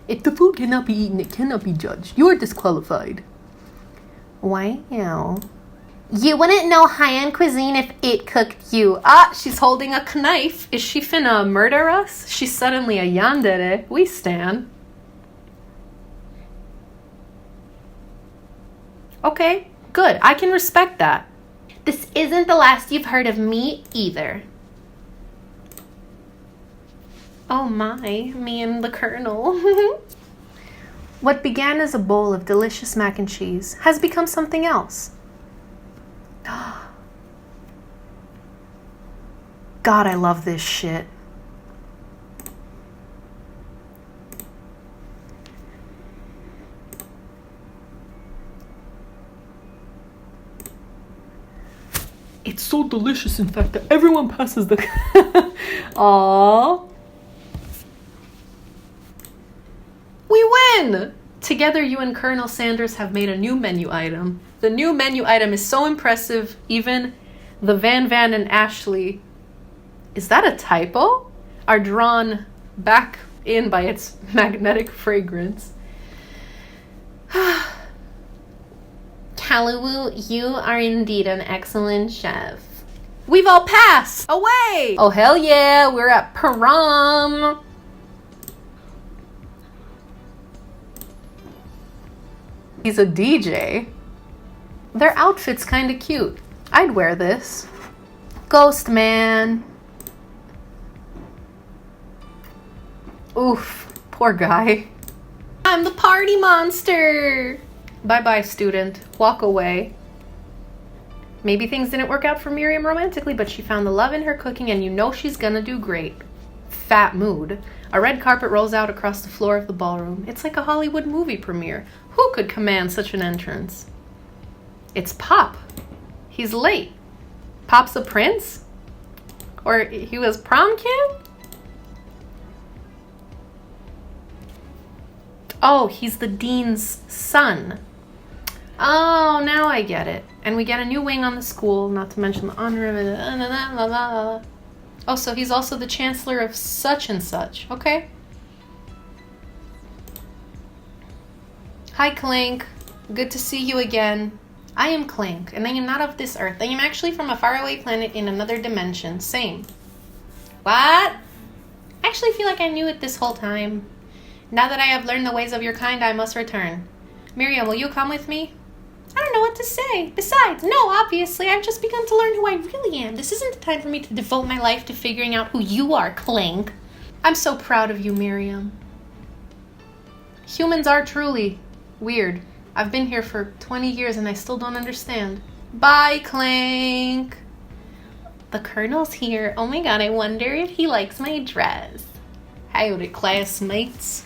If the food cannot be eaten, it cannot be judged. You are disqualified. Wow. You wouldn't know high-end cuisine if it cooked you. Ah, she's holding a knife. Is she finna murder us? She's suddenly a yandere. We stand. Okay, good. I can respect that. This isn't the last you've heard of me either. Oh my, me and the Colonel. What began as a bowl of delicious mac and cheese has become something else. God, I love this shit. It's so delicious, in fact, that everyone passes the... Aww. We win! Together, you and Colonel Sanders have made a new menu item. The new menu item is so impressive, even the Van and Ashley, is that a typo? Are drawn back in by its magnetic fragrance. Kaluwu, you are indeed an excellent chef. We've all passed! Away! Oh, hell yeah, we're at prom! He's a DJ. Their outfit's kinda cute. I'd wear this. Ghost man. Oof, poor guy. I'm the party monster! Bye-bye, student. Walk away. Maybe things didn't work out for Miriam romantically, but she found the love in her cooking and you know she's gonna do great. Fat mood. A red carpet rolls out across the floor of the ballroom. It's like a Hollywood movie premiere. Who could command such an entrance? It's Pop. He's late. Pop's a prince? Or he was prom kid? Oh, he's the dean's son. Oh, now I get it. And we get a new wing on the school, not to mention the honor of it. Oh, so he's also the chancellor of such and such. Okay. Hi, Clink. Good to see you again. I am Clink, and I am not of this earth. I am actually from a faraway planet in another dimension. Same. What? I actually feel like I knew it this whole time. Now that I have learned the ways of your kind, I must return. Miriam, will you come with me? I don't know what to say. Besides, no, obviously, I've just begun to learn who I really am. This isn't the time for me to devote my life to figuring out who you are, Clink. I'm so proud of you, Miriam. Humans are truly weird. I've been here for 20 years and I still don't understand. Bye, Clink. The Colonel's here. Oh my god, I wonder if he likes my dress. Howdy, classmates.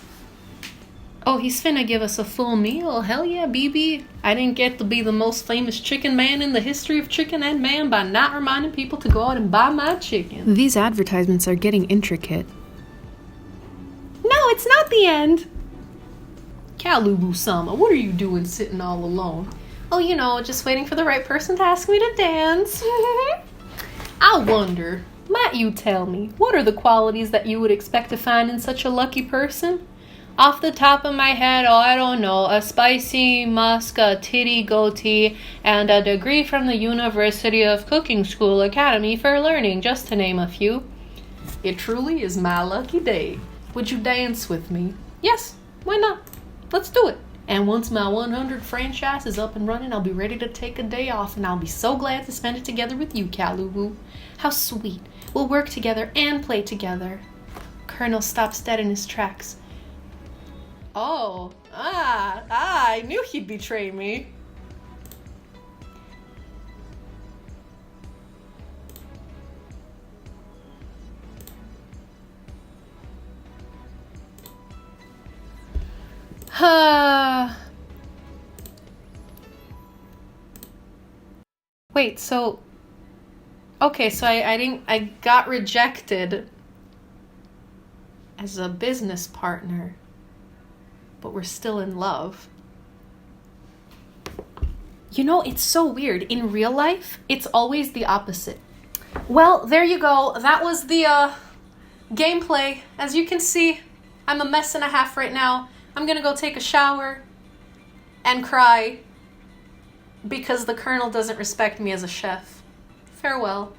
Oh, he's finna give us a full meal. Hell yeah, BB. I didn't get to be the most famous chicken man in the history of chicken and man by not reminding people to go out and buy my chicken. These advertisements are getting intricate. No, it's not the end. Kalubu-sama, what are you doing sitting all alone? Oh, you know, just waiting for the right person to ask me to dance. I wonder, might you tell me, what are the qualities that you would expect to find in such a lucky person? Off the top of my head, oh, I don't know, a spicy musk, a titty goatee, and a degree from the University of Cooking School Academy for Learning, just to name a few. It truly is my lucky day. Would you dance with me? Yes, why not? Let's do it. And once my 100 franchise is up and running, I'll be ready to take a day off, and I'll be so glad to spend it together with you, Kaluwu. How sweet. We'll work together and play together. Colonel stops dead in his tracks. Oh, I knew he'd betray me. Wait, so... Okay, so I got rejected as a business partner, but we're still in love. You know, it's so weird. In real life, it's always the opposite. Well, there you go. That was the gameplay. As you can see, I'm a mess and a half right now. I'm gonna go take a shower and cry because the Colonel doesn't respect me as a chef. Farewell.